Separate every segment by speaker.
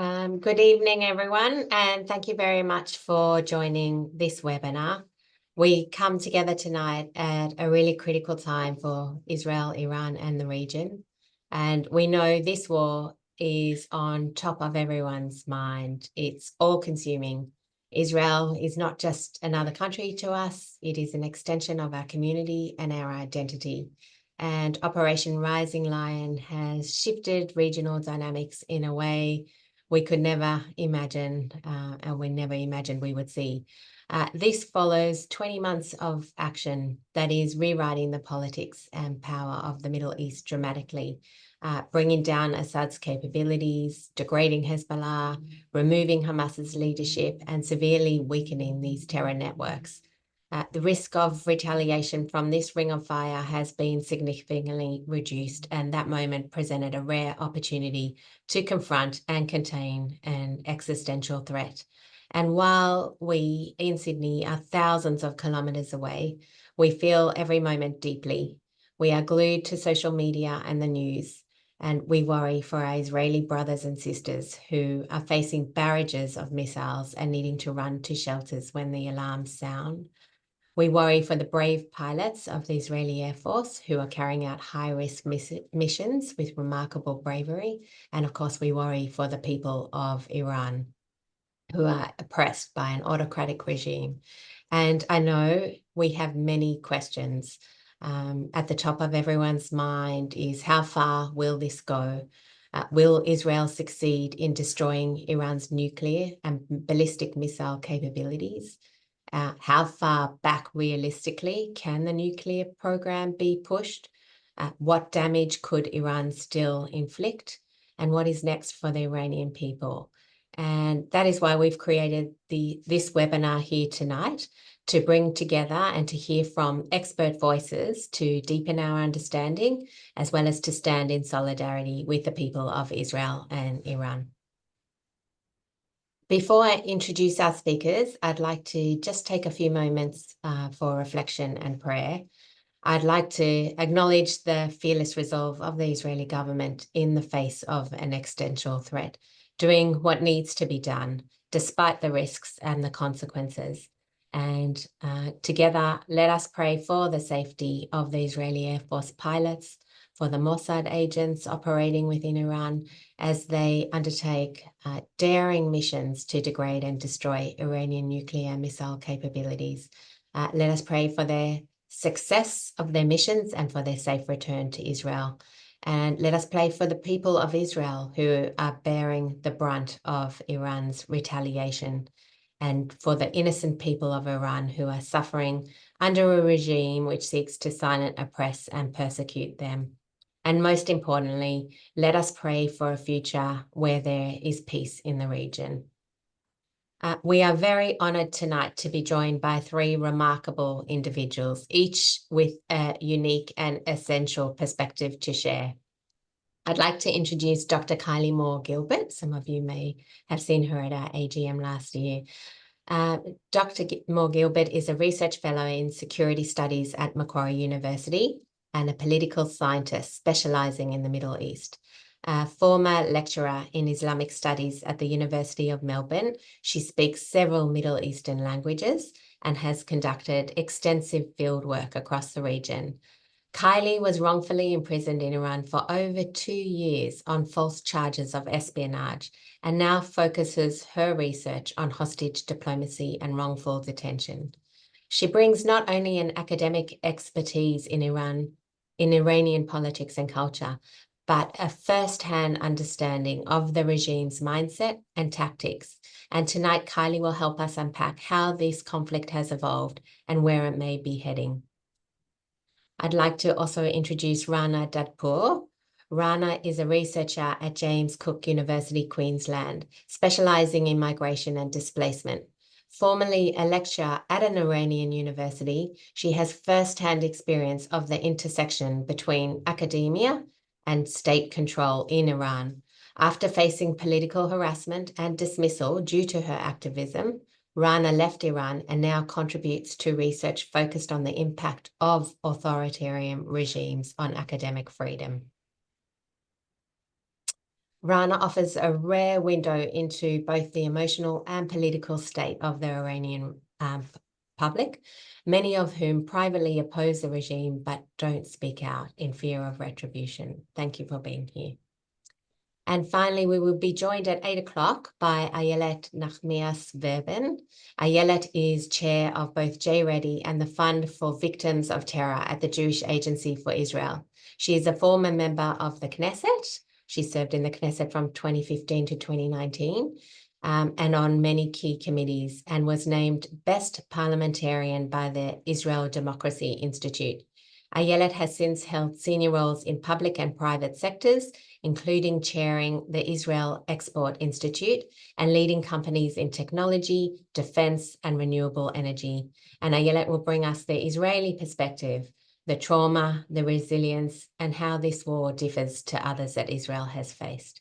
Speaker 1: Good evening, everyone, and thank you very much for joining this webinar. We come together tonight at a really critical time for Israel, Iran, and the region. And we know this war is on top of everyone's mind. It's all-consuming. Israel is not just another country to us. It is an extension of our community and our identity. And Operation Rising Lion has shifted regional dynamics in a way we could never imagine, and we never imagined we would see. This follows 20 months of action that is rewriting the politics and power of the Middle East dramatically, bringing down Assad's capabilities, degrading Hezbollah, removing Hamas's leadership, and severely weakening these terror networks. The risk of retaliation from this ring of fire has been significantly reduced, and that moment presented a rare opportunity to confront and contain an existential threat. And while we in Sydney are thousands of kilometres away, we feel every moment deeply. We are glued to social media and the news, and we worry for our Israeli brothers and sisters who are facing barrages of missiles and needing to run to shelters when the alarms sound. We worry for the brave pilots of the Israeli Air Force who are carrying out high-risk missions with remarkable bravery. And of course, we worry for the people of Iran who are oppressed by an autocratic regime. And I know we have many questions. At the top of everyone's mind is, how far will this go? Will Israel succeed in destroying Iran's nuclear and ballistic missile capabilities? How far back realistically can the nuclear program be pushed? What damage could Iran still inflict? And what is next for the Iranian people? And that is why we've created this webinar here tonight, to bring together and to hear from expert voices to deepen our understanding, as well as to stand in solidarity with the people of Israel and Iran. Before I introduce our speakers, I'd like to just take a few moments for reflection and prayer. I'd like to acknowledge the fearless resolve of the Israeli government in the face of an existential threat, doing what needs to be done, despite the risks and the consequences. And together, let us pray for the safety of the Israeli Air Force pilots, for the Mossad agents operating within Iran as they undertake daring missions to degrade and destroy Iranian nuclear missile capabilities. Let us pray for their success of their missions and for their safe return to Israel. And let us pray for the people of Israel who are bearing the brunt of Iran's retaliation, and for the innocent people of Iran who are suffering under a regime which seeks to silence, oppress, and persecute them. And most importantly, let us pray for a future where there is peace in the region. We are very honoured tonight to be joined by three remarkable individuals, each with a unique and essential perspective to share. I'd like to introduce Dr. Kylie Moore-Gilbert. Some of you may have seen her at our AGM last year. Dr. Moore-Gilbert is a research fellow in security studies at Macquarie University and a political scientist specialising in the Middle East. A former lecturer in Islamic studies at the University of Melbourne, she speaks several Middle Eastern languages and has conducted extensive fieldwork across the region. Kylie was wrongfully imprisoned in Iran for over 2 years on false charges of espionage, and now focuses her research on hostage diplomacy and wrongful detention. She brings not only an academic expertise in Iranian politics and culture, but a first-hand understanding of the regime's mindset and tactics. And tonight, Kylie will help us unpack how this conflict has evolved and where it may be heading. I'd like to also introduce Rana Dadpour. Rana is a researcher at James Cook University, Queensland, specialising in migration and displacement. Formerly a lecturer at an Iranian university, she has first-hand experience of the intersection between academia and state control in Iran. After facing political harassment and dismissal due to her activism, Rana left Iran and now contributes to research focused on the impact of authoritarian regimes on academic freedom. Rana offers a rare window into both the emotional and political state of the Iranian public, many of whom privately oppose the regime but don't speak out in fear of retribution. Thank you for being here. And finally, we will be joined at 8 o'clock by Ayelet Nahmias-Verbin. Ayelet is chair of both JBD and the Fund for Victims of Terror at the Jewish Agency for Israel. She is a former member of the Knesset. She served in the Knesset from 2015 to 2019 and on many key committees, and was named Best Parliamentarian by the Israel Democracy Institute. Ayelet has since held senior roles in public and private sectors, including chairing the Israel Export Institute and leading companies in technology, defense, and renewable energy. And Ayelet will bring us the Israeli perspective, the trauma, the resilience, and how this war differs to others that Israel has faced.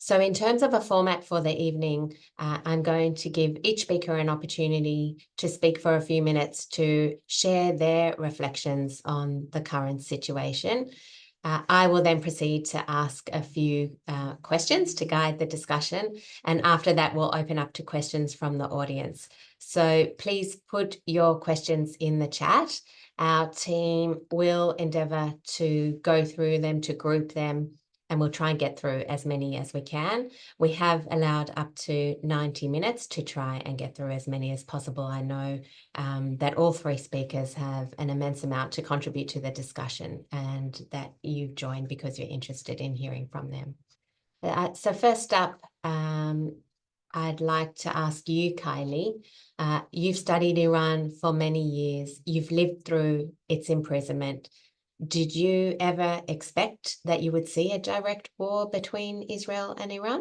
Speaker 1: So in terms of a format for the evening, I'm going to give each speaker an opportunity to speak for a few minutes to share their reflections on the current situation. I will then proceed to ask a few questions to guide the discussion, and after that we'll open up to questions from the audience. So please put your questions in the chat. Our team will endeavour to go through them, to group them, and we'll try and get through as many as we can. We have allowed up to 90 minutes to try and get through as many as possible. I know that all three speakers have an immense amount to contribute to the discussion, and that you've joined because you're interested in hearing from them. So first up, I'd like to ask you, Kylie. You've studied Iran for many years. You've lived through its imprisonment. Did you ever expect that you would see a direct war between Israel and Iran?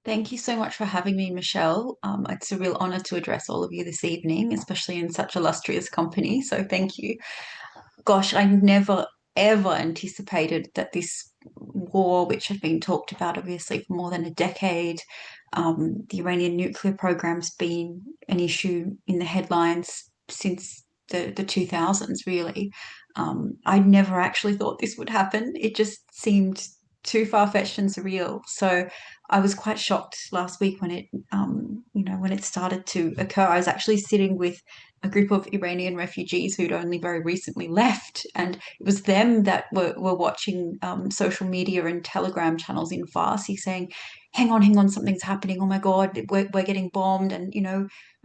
Speaker 2: Thank you so much for having me, Michelle. It's a real honour to address all of you this evening, especially in such illustrious company. So thank you. Gosh, I never, ever anticipated that this war, which had been talked about obviously for more than a decade, the Iranian nuclear program's been an issue in the headlines since the 2000s, really. I never actually thought this would happen. It just seemed too far-fetched and surreal. So I was quite shocked last week when when it started to occur. I was actually sitting with a group of Iranian refugees who'd only very recently left, and it was them that were watching social media and Telegram channels in Farsi saying, hang on, something's happening. Oh my God, we're getting bombed, and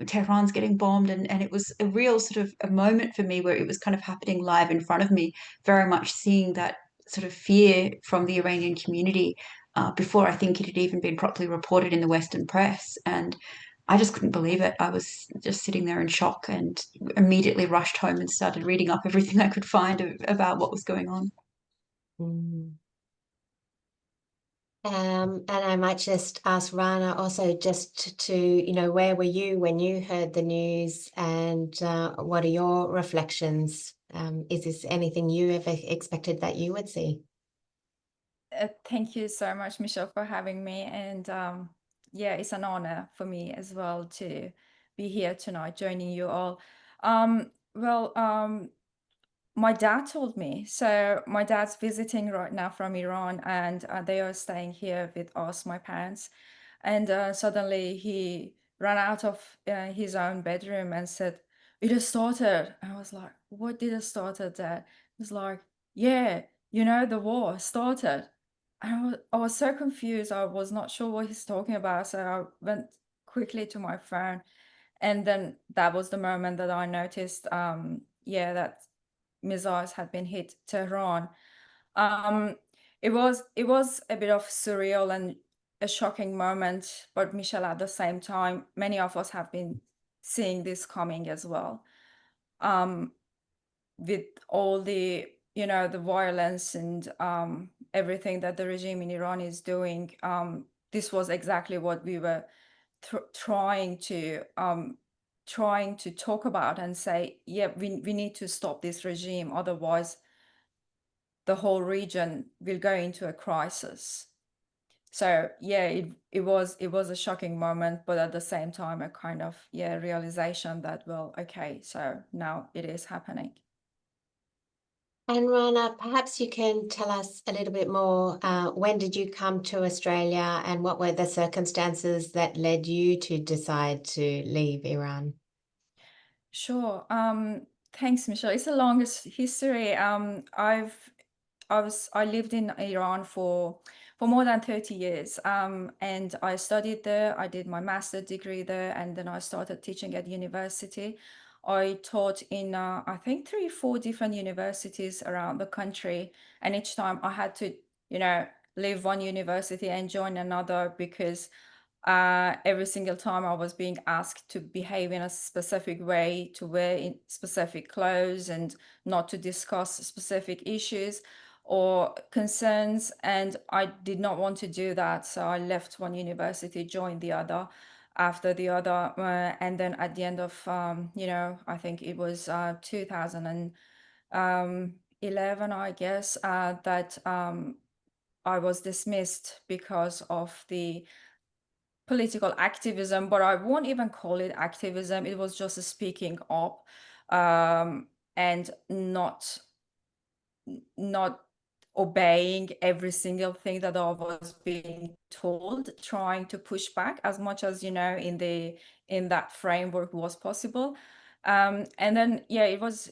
Speaker 2: Tehran's getting bombed. And it was a real sort of a moment for me where it was kind of happening live in front of me, very much seeing that sort of fear from the Iranian community before I think it had even been properly reported in the Western press. And I just couldn't believe it. I was just sitting there in shock and immediately rushed home and started reading up everything I could find about what was going on.
Speaker 1: Mm. And I might just ask Rana also just to, where were you when you heard the news, and what are your reflections? Is this anything you ever expected that you would see?
Speaker 3: Thank you so much, Michelle, for having me. And yeah, it's an honor for me as well to be here tonight, joining you all. Well, my dad told me. So my dad's visiting right now from Iran, and they are staying here with us, my parents. And suddenly he ran out of his own bedroom and said, "It has started." I was like, "What did it started, Dad?" He was like, "Yeah, the war started." I was so confused. I was not sure what he's talking about. So I went quickly to my phone. And then that was the moment that I noticed, that missiles had been hit Tehran. Um, it was a bit of surreal and a shocking moment, but Michelle, at the same time, many of us have been seeing this coming as well. With all the violence and everything that the regime in Iran is doing, this was exactly what we were trying to talk about and say, yeah, we need to stop this regime, otherwise the whole region will go into a crisis. So yeah, it was a shocking moment, but at the same time a kind of realization that, well, okay, so now it is happening.
Speaker 1: And Rana, perhaps you can tell us a little bit more. When did you come to Australia, and what were the circumstances that led you to decide to leave Iran?
Speaker 3: Sure. Thanks, Michelle. It's the longest history. I lived in Iran for more than 30 years. And I studied there. I did my master's degree there, and then I started teaching at university. I taught in I think 3, 4 different universities around the country, and each time I had to, leave one university and join another because every single time I was being asked to behave in a specific way, to wear in specific clothes, and not to discuss specific issues or concerns. And I did not want to do that. So I left one university, joined the other after the other. And then at the end of, I think it was 2011, I guess, that I was dismissed because of the political activism, but I won't even call it activism. It was just speaking up, and not obeying every single thing that I was being told, trying to push back as much as in that framework was possible. And then yeah, it was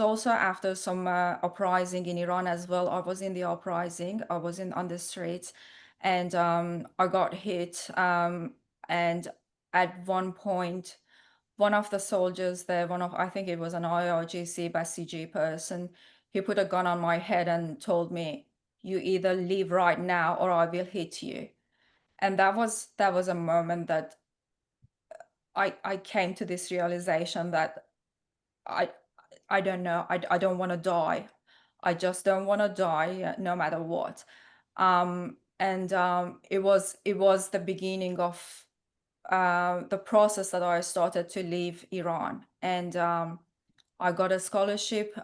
Speaker 3: also after some uprising in Iran as well. I was in the uprising. I was on the streets, and I got hit. And at one point, one of the soldiers there, I think it was an IRGC Basiji person, he put a gun on my head and told me, "You either leave right now or I will hit you." And that was a moment that I came to this realization that I I don't know, I don't want to die. I just don't want to die no matter what. And it was the beginning of the process that I started to leave Iran. And I got a scholarship.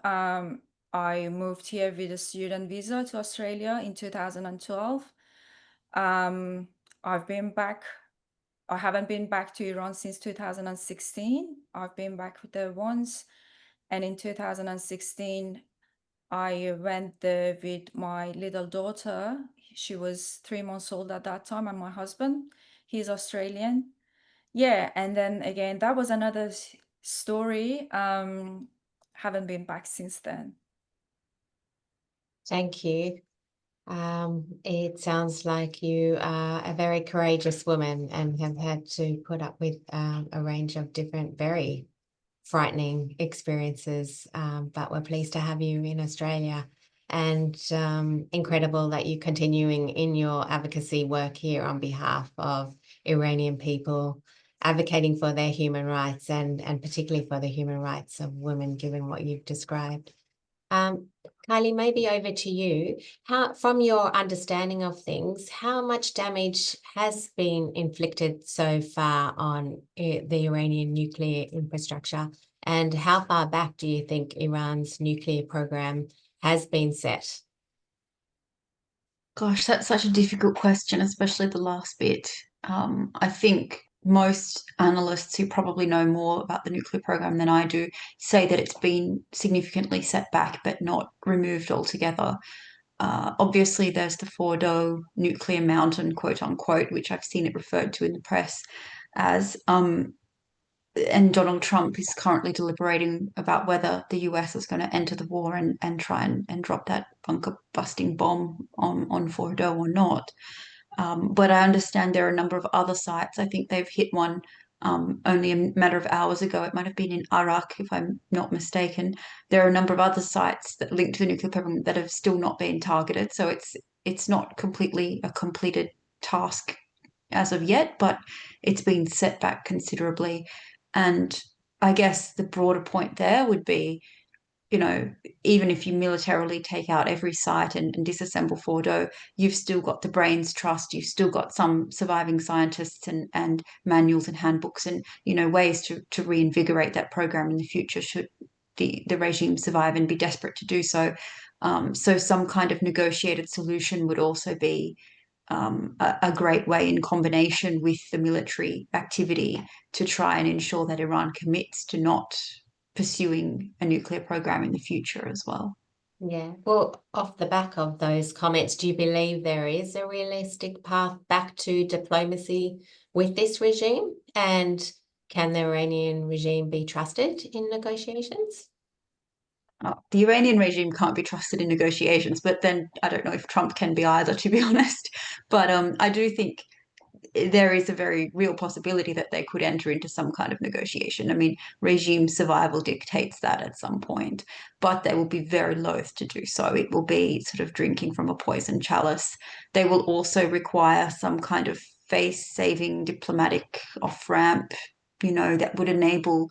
Speaker 3: I moved here with a student visa to Australia in 2012. Um, I've been back. I haven't been back to Iran since 2016. I've been back there once. And in 2016, I went there with my little daughter. She was 3 months old at that time, and my husband, he's Australian. Yeah, and then again, that was another story. Haven't been back since then.
Speaker 1: Thank you. It sounds like you are a very courageous woman and have had to put up with a range of different, very frightening experiences, but we're pleased to have you in Australia, and incredible that you're continuing in your advocacy work here on behalf of Iranian people, advocating for their human rights and particularly for the human rights of women, given what you've described. Kylie, maybe over to you. From your understanding of things, how much damage has been inflicted so far on the Iranian nuclear infrastructure, and how far back do you think Iran's nuclear program has been set?
Speaker 2: Gosh, that's such a difficult question, especially the last bit. I think most analysts who probably know more about the nuclear program than I do say that it's been significantly set back, but not removed altogether. Obviously, there's the Fordo nuclear mountain, quote unquote, which I've seen it referred to in the press as. And Donald Trump is currently deliberating about whether the US is going to enter the war and try and drop that bunker busting bomb on Fordo or not. But I understand there are a number of other sites. I think they've hit one only a matter of hours ago. It might have been in Iraq, if I'm not mistaken. There are a number of other sites that link to the nuclear program that have still not been targeted. So it's not completely a completed task as of yet, but it's been set back considerably. And I guess the broader point there would be, even if you militarily take out every site and disassemble Fordo, you've still got the brains trust, you've still got some surviving scientists and manuals and handbooks and, ways to reinvigorate that program in the future should the regime survive and be desperate to do so. So some kind of negotiated solution would also be a great way in combination with the military activity to try and ensure that Iran commits to not pursuing a nuclear program in the future as well.
Speaker 1: Yeah. Well, off the back of those comments, do you believe there is a realistic path back to diplomacy with this regime? And can the Iranian regime be trusted in negotiations?
Speaker 2: The Iranian regime can't be trusted in negotiations, but then I don't know if Trump can be either, to be honest. But I do think there is a very real possibility that they could enter into some kind of negotiation. I mean, regime survival dictates that at some point, but they will be very loath to do so. It will be sort of drinking from a poisoned chalice. They will also require some kind of face-saving diplomatic off-ramp, that would enable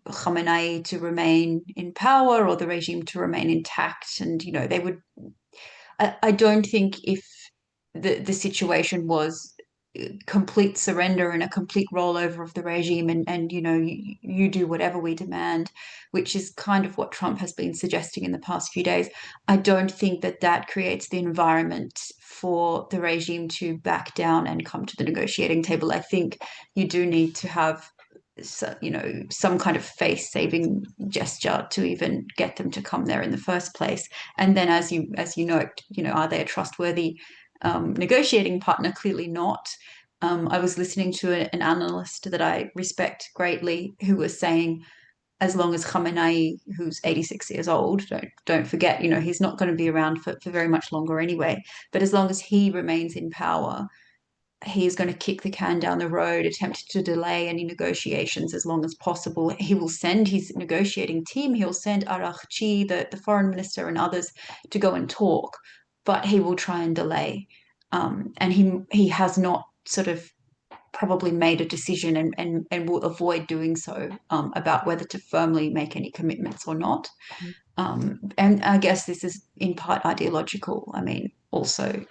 Speaker 2: Khamenei to remain in power or the regime to remain intact. And, they would, I don't think if the situation was complete surrender and a complete rollover of the regime and you do whatever we demand, which is kind of what Trump has been suggesting in the past few days. I don't think that creates the environment for the regime to back down and come to the negotiating table. I think you do need to have some kind of face-saving gesture to even get them to come there in the first place. And then, as you note, are they a trustworthy negotiating partner? Clearly not. I was listening to an analyst that I respect greatly who was saying, as long as Khamenei, who's 86 years old, don't forget, he's not going to be around for very much longer anyway. But as long as he remains in power, he's going to kick the can down the road, attempt to delay any negotiations as long as possible. He will send his negotiating team, he'll send Araghchi, the foreign minister, and others to go and talk, but he will try and delay. And he has not sort of probably made a decision and will avoid doing so about whether to firmly make any commitments or not. And I guess this is in part ideological. I mean, also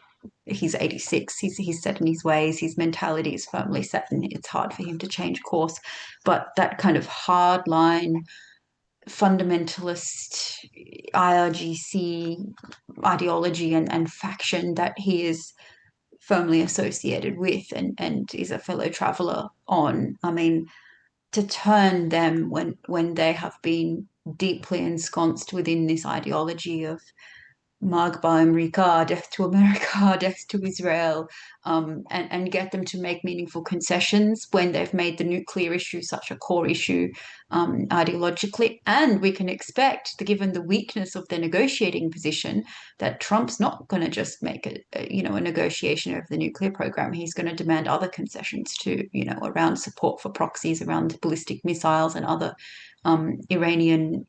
Speaker 2: he's 86, he's set in his ways, his mentality is firmly set, and it's hard for him to change course. But that kind of hardline fundamentalist IRGC ideology and faction that he is firmly associated with and is a fellow traveler on, I mean, to turn them when they have been deeply ensconced within this ideology of Magba America, death to America, death to Israel, and get them to make meaningful concessions when they've made the nuclear issue such a core issue ideologically. And we can expect, given the weakness of their negotiating position, that Trump's not going to just make a negotiation over the nuclear program. He's going to demand other concessions too, around support for proxies, around ballistic missiles and other Iranian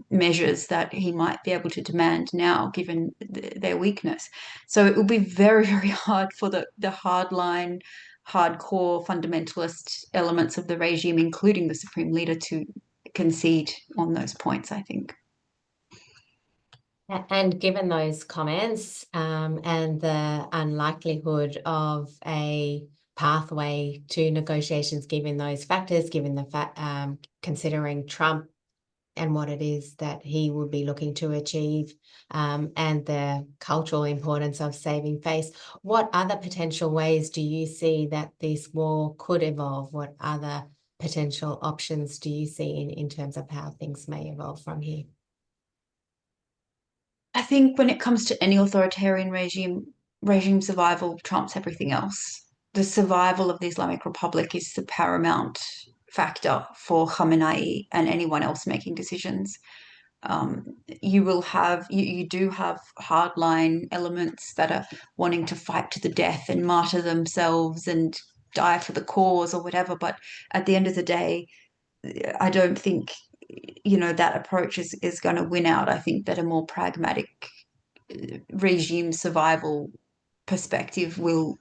Speaker 2: measures that he might be able to demand now, given their weakness. So it will be very, very hard for the hardline, hardcore fundamentalist elements of the regime, including the supreme leader, to concede on those points, I think.
Speaker 1: And given those comments and the unlikelihood of a pathway to negotiations, given those factors, given the fact, considering Trump and what it is that he would be looking to achieve, and the cultural importance of saving face, what other potential ways do you see that this war could evolve? What other potential options do you see in terms of how things may evolve from here?
Speaker 2: I think when it comes to any authoritarian regime survival trumps everything else. The survival of the Islamic Republic is the paramount factor for Khamenei and anyone else making decisions. You do have hardline elements that are wanting to fight to the death and martyr themselves and die for the cause or whatever. But at the end of the day, I don't think that approach is going to win out. I think that a more pragmatic regime survival perspective will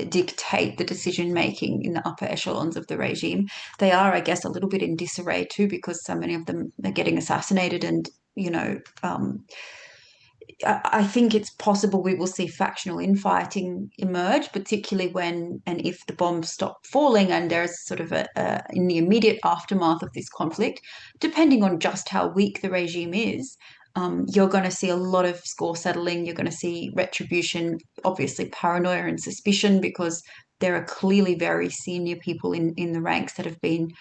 Speaker 2: dictate the decision making in the upper echelons of the regime. They are, I guess, a little bit in disarray too, because so many of them are getting assassinated, and I think it's possible we will see factional infighting emerge, particularly when and if the bombs stop falling and there's sort of in the immediate aftermath of this conflict, depending on just how weak the regime is. You're going to see a lot of score settling. You're going to see retribution, obviously paranoia and suspicion, because there are clearly very senior people in the ranks that have been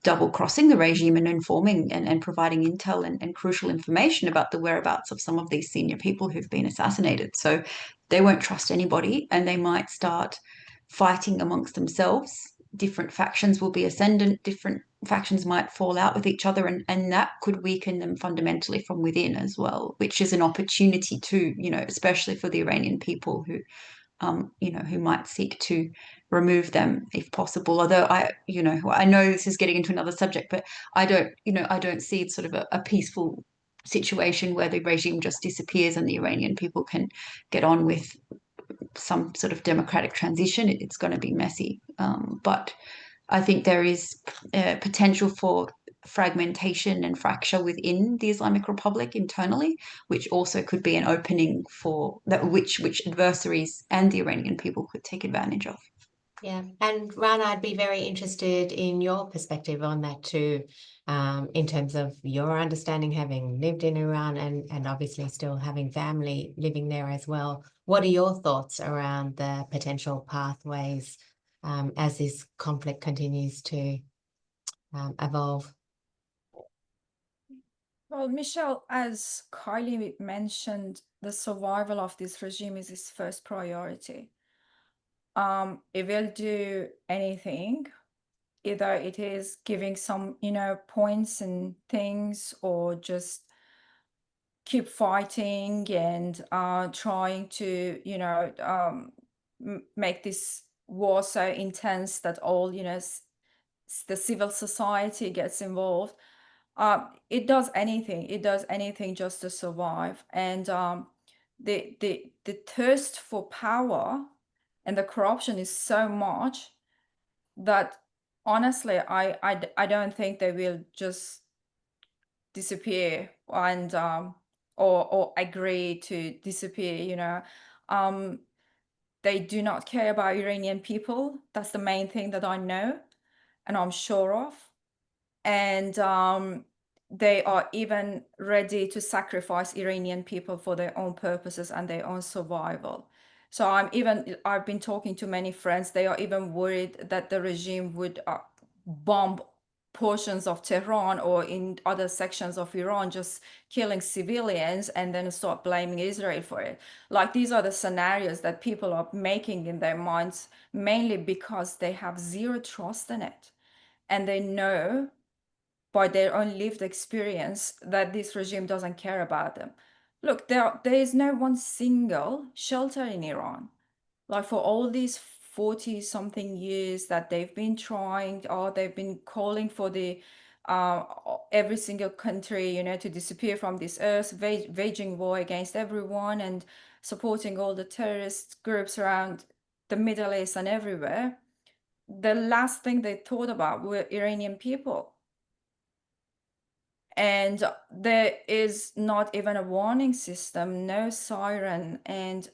Speaker 2: double-crossing the regime and informing and providing intel and crucial information about the whereabouts of some of these senior people who've been assassinated. So they won't trust anybody, and they might start fighting amongst themselves. Different factions will be ascendant, different factions might fall out with each other, and that could weaken them fundamentally from within as well, which is an opportunity too, especially for the Iranian people who who might seek to remove them if possible. Although I know this is getting into another subject, but I don't see it sort of a peaceful situation where the regime just disappears and the Iranian people can get on with some sort of democratic transition. It's going to be messy. But I think there is potential for fragmentation and fracture within the Islamic Republic internally, which also could be an opening for that, which adversaries and the Iranian people could take advantage of.
Speaker 1: Yeah, and Rana, I'd be very interested in your perspective on that too, in terms of your understanding, having lived in Iran and obviously still having family living there as well. What are your thoughts around the potential pathways as this conflict continues to evolve?
Speaker 3: Well, Michelle, as Kylie mentioned, the survival of this regime is his first priority. It will do anything. Either it is giving some, points and things, or just keep fighting and trying to, make this war so intense that all, the civil society gets involved. It does anything. It does anything just to survive. And the thirst for power and the corruption is so much that honestly, I don't think they will just disappear and or agree to disappear. They do not care about Iranian people. That's the main thing that I know and I'm sure of. And they are even ready to sacrifice Iranian people for their own purposes and their own survival. So I've been talking to many friends. They are even worried that the regime would bomb portions of Tehran or in other sections of Iran, just killing civilians and then start blaming Israel for it. Like, these are the scenarios that people are making in their minds, mainly because they have zero trust in it. And they know by their own lived experience that this regime doesn't care about them. Look, there is no one single shelter in Iran. Like, for all these 40 something years that they've been trying, or they've been calling for the every single country, to disappear from this earth, waging war against everyone and supporting all the terrorist groups around the Middle East and everywhere. The last thing they thought about were Iranian people. And there is not even a warning system, no siren. And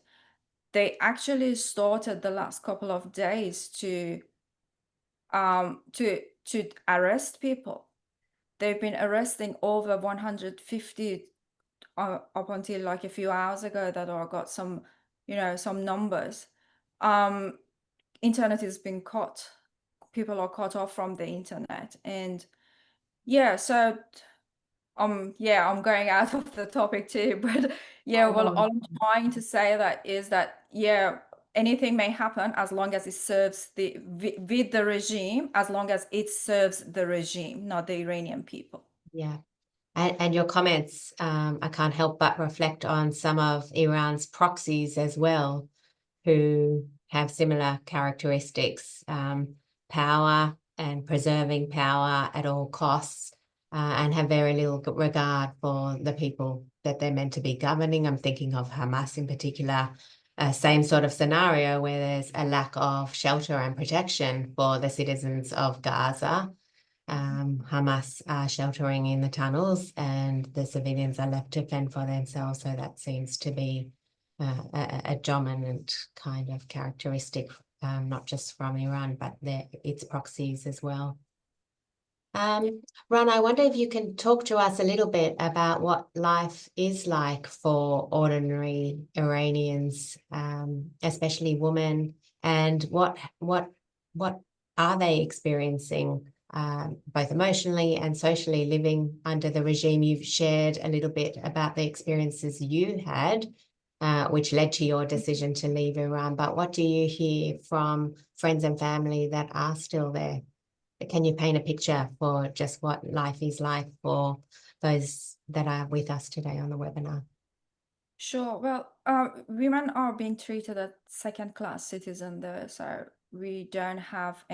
Speaker 3: they actually started the last couple of days to arrest people. They've been arresting over 150 up until like a few hours ago that I got some, some numbers. Internet has been cut. People are cut off from the internet. And yeah, so I'm going out of the topic too, but yeah, well, all I'm trying to say that is that, yeah, anything may happen as long as it serves with the regime, as long as it serves the regime, not the Iranian people.
Speaker 1: Yeah. And your comments, I can't help but reflect on some of Iran's proxies as well, who have similar characteristics, power and preserving power at all costs, and have very little regard for the people that they're meant to be governing. I'm thinking of Hamas in particular, same sort of scenario where there's a lack of shelter and protection for the citizens of Gaza. Hamas are sheltering in the tunnels and the civilians are left to fend for themselves. So that seems to be a dominant kind of characteristic, not just from Iran, but its proxies as well. Ron, I wonder if you can talk to us a little bit about what life is like for ordinary Iranians, especially women, and what are they experiencing both emotionally and socially living under the regime. You've shared a little bit about the experiences you had, which led to your decision to leave Iran. But what do you hear from friends and family that are still there? Can you paint a picture for just what life is like for those that are with us today on the webinar?
Speaker 3: Sure. Well, women are being treated as second-class citizens there, so we don't have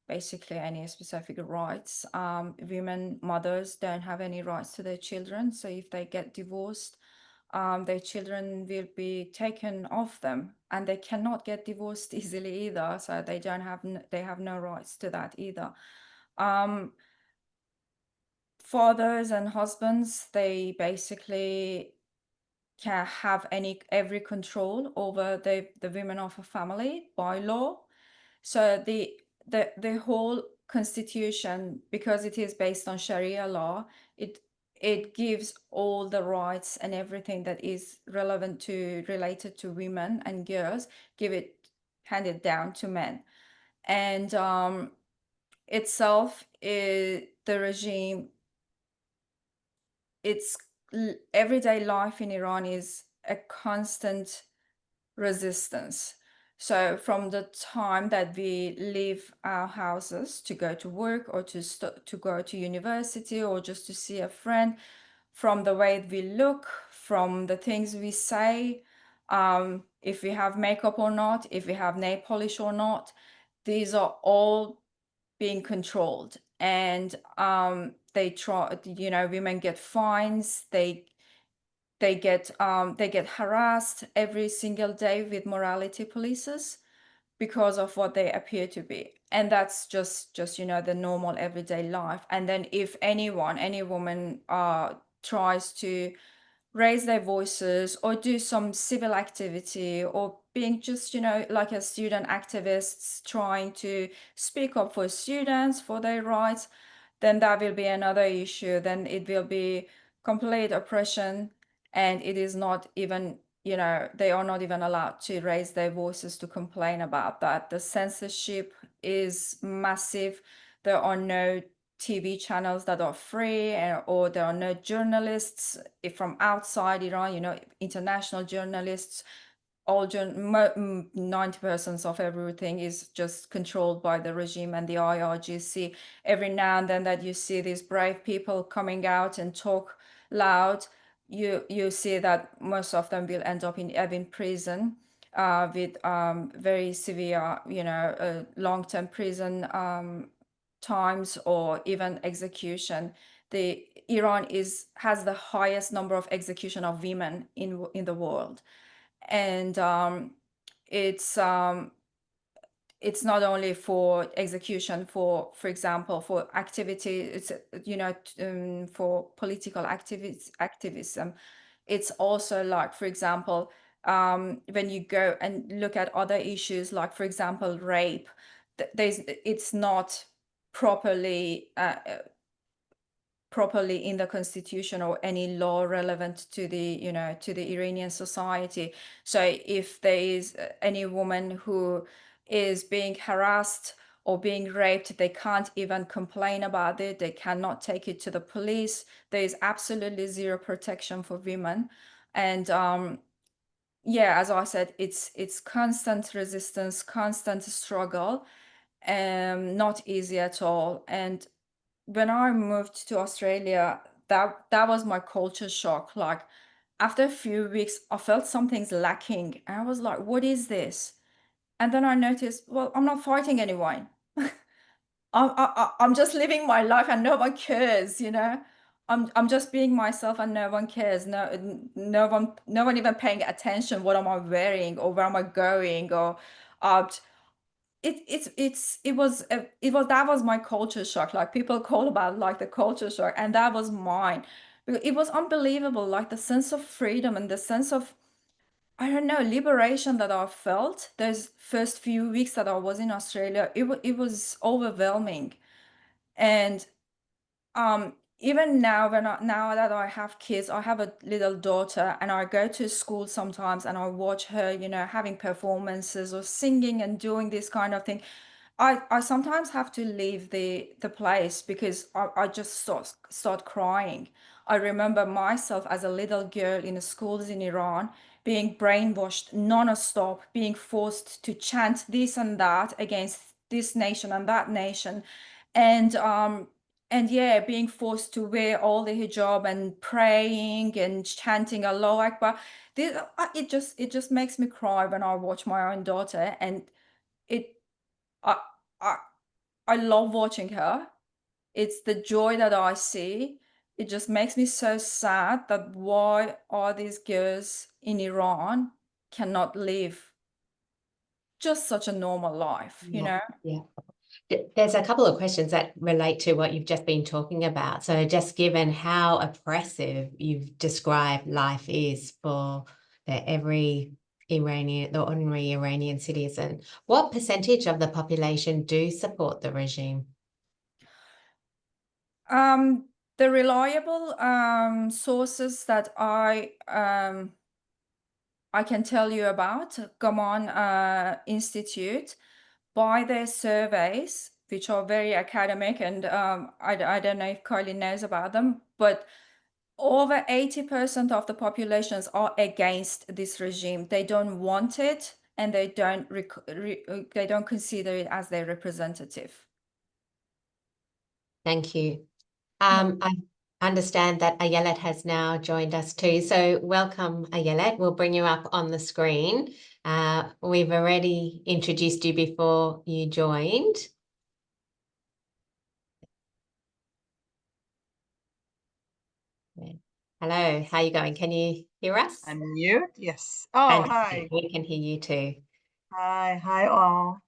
Speaker 3: basically any specific rights. Women, mothers don't have any rights to their children, so if they get divorced, their children will be taken off them, and they cannot get divorced easily either, so they have no rights to that either. Fathers and husbands, they basically can have every control over the women of a family by law. So the whole constitution, because it is based on Sharia law, it gives all the rights and everything that is related to women and girls, handed down to men. And itself, the regime, everyday life in Iran is a constant resistance. So from the time that we leave our houses to go to work or to go to university or just to see a friend, from the way we look, from the things we say, if we have makeup or not, if we have nail polish or not, these are all being controlled. And they try, women get fines, they get harassed every single day with morality polices because of what they appear to be. And that's just the normal everyday life. And then if any woman tries to raise their voices or do some civil activity or being just, like a student activists trying to speak up for students, for their rights, then that will be another issue. Then it will be complete oppression, and it is not even, they are not even allowed to raise their voices to complain about that. The censorship is massive. There are no TV channels that are free, or there are no journalists from outside Iran, international journalists. 90% of everything is just controlled by the regime and the IRGC. Every now and then that you see these brave people coming out and talk loud, you see that most of them will end up in prison with very severe, long-term prison times or even execution. Iran has the highest number of execution of women in the world. And it's not only for execution, for example, for activity, it's for political activism. It's also like, for example, when you go and look at other issues, like for example rape, it's not properly in the constitution or any law relevant to the Iranian society. So if there is any woman who is being harassed or being raped, they can't even complain about it. They cannot take it to the police. There is absolutely zero protection for women. And yeah, as I said, it's constant resistance, constant struggle, not easy at all. And when I moved to Australia, that was my culture shock. Like after a few weeks, I felt something's lacking. And I was like, what is this? And then I noticed, well, I'm not fighting anyone. I'm just living my life and no one cares, I'm just being myself and no one cares. No one even paying attention what am I wearing or where am I going or that was my culture shock. Like people call about like the culture shock, and that was mine. It was unbelievable, like the sense of freedom and the sense of, I don't know, liberation that I felt those first few weeks that I was in Australia. It was overwhelming. And even now now that I have kids, I have a little daughter, and I go to school sometimes and I watch her, having performances or singing and doing this kind of thing. I sometimes have to leave the place because I just start crying. I remember myself as a little girl in the schools in Iran being brainwashed non-stop, being forced to chant this and that against this nation and that nation, and yeah, being forced to wear all the hijab and praying and chanting Allahu Akbar. It just makes me cry when I watch my own daughter, and it I I I love watching her. It's the joy that I see. It just makes me so sad that why are these girls in Iran cannot live just such a normal life, you
Speaker 1: Yeah,
Speaker 3: know?
Speaker 1: yeah. There's a couple of questions that relate to what you've just been talking about. So just given how oppressive you've described life is for the ordinary Iranian citizen, what percentage of the population do support the regime?
Speaker 3: The reliable sources that I can tell you about, Gaman Institute, by their surveys, which are very academic, and I don't know if Kylie knows about them, but over 80% of the populations are against this regime. They don't want it, and they don't consider it as their representative.
Speaker 1: Thank you.
Speaker 3: No.
Speaker 1: I understand that Ayelet has now joined us too. So welcome, Ayelet. We'll bring you up on the screen. We've already introduced you before you joined. Hello, how are you going? Can you hear us?
Speaker 4: I'm mute. Yes. Oh,
Speaker 1: Fantastic.
Speaker 4: hi.
Speaker 1: We can hear you too.
Speaker 4: Hi all.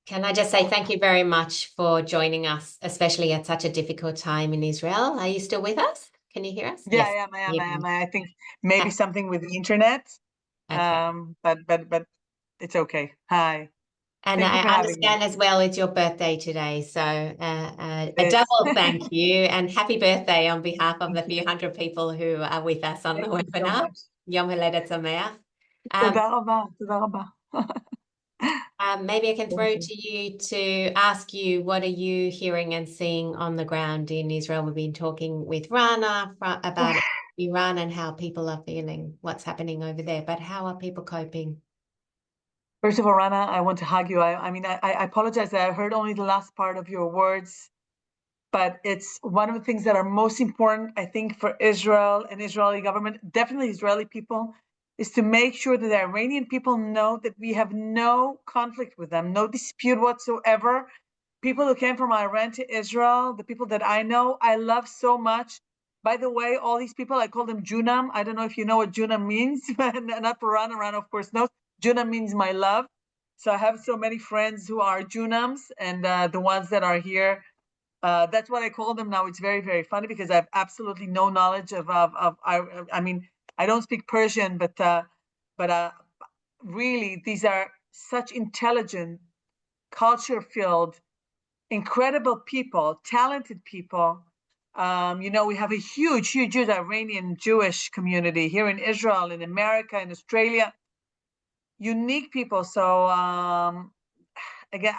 Speaker 1: Can I just say thank you very much for joining us, especially at such a difficult time in Israel. Are you still with us? Can you hear us?
Speaker 4: Yeah,
Speaker 1: Yes.
Speaker 4: I
Speaker 1: You
Speaker 4: am.
Speaker 1: can.
Speaker 4: I think maybe something with the internet.
Speaker 1: Okay.
Speaker 4: But it's okay. Hi.
Speaker 1: And
Speaker 4: Thank you
Speaker 1: I
Speaker 4: for having me.
Speaker 1: understand as well it's your birthday today. So a
Speaker 4: It is.
Speaker 1: double thank you and happy birthday on behalf of the
Speaker 4: Thank you.
Speaker 1: few hundred people who are with us on the
Speaker 4: Thank you so
Speaker 1: webinar.
Speaker 4: much.
Speaker 1: Yom Haledet Sameach.
Speaker 4: תודה רבה. תודה רבה.
Speaker 1: Maybe I can
Speaker 4: Thank
Speaker 1: throw
Speaker 4: you.
Speaker 1: to you to ask you, what are you hearing and seeing on the ground in Israel? We've been talking with Rana about Iran and how people are feeling, what's happening over there, but how are people coping?
Speaker 4: First of all, Rana, I want to hug you. I mean, I apologize that I heard only the last part of your words, but it's one of the things that are most important, I think, for Israel and Israeli government, definitely Israeli people, is to make sure that the Iranian people know that we have no conflict with them, no dispute whatsoever. People who came from Iran to Israel, the people that I know, I love so much. By the way, all these people, I call them Junam. I don't know if you know what Junam means, not for Rana. Rana, of course, knows. Junam means my love. So I have so many friends who are Junams, and the ones that are here, that's what I call them now. It's very, very funny because I have absolutely no knowledge of I mean, I don't speak Persian, but really, these are such intelligent, culture-filled, incredible people, talented people. We have a huge Iranian Jewish community here in Israel, in America, in Australia. Unique people. So again,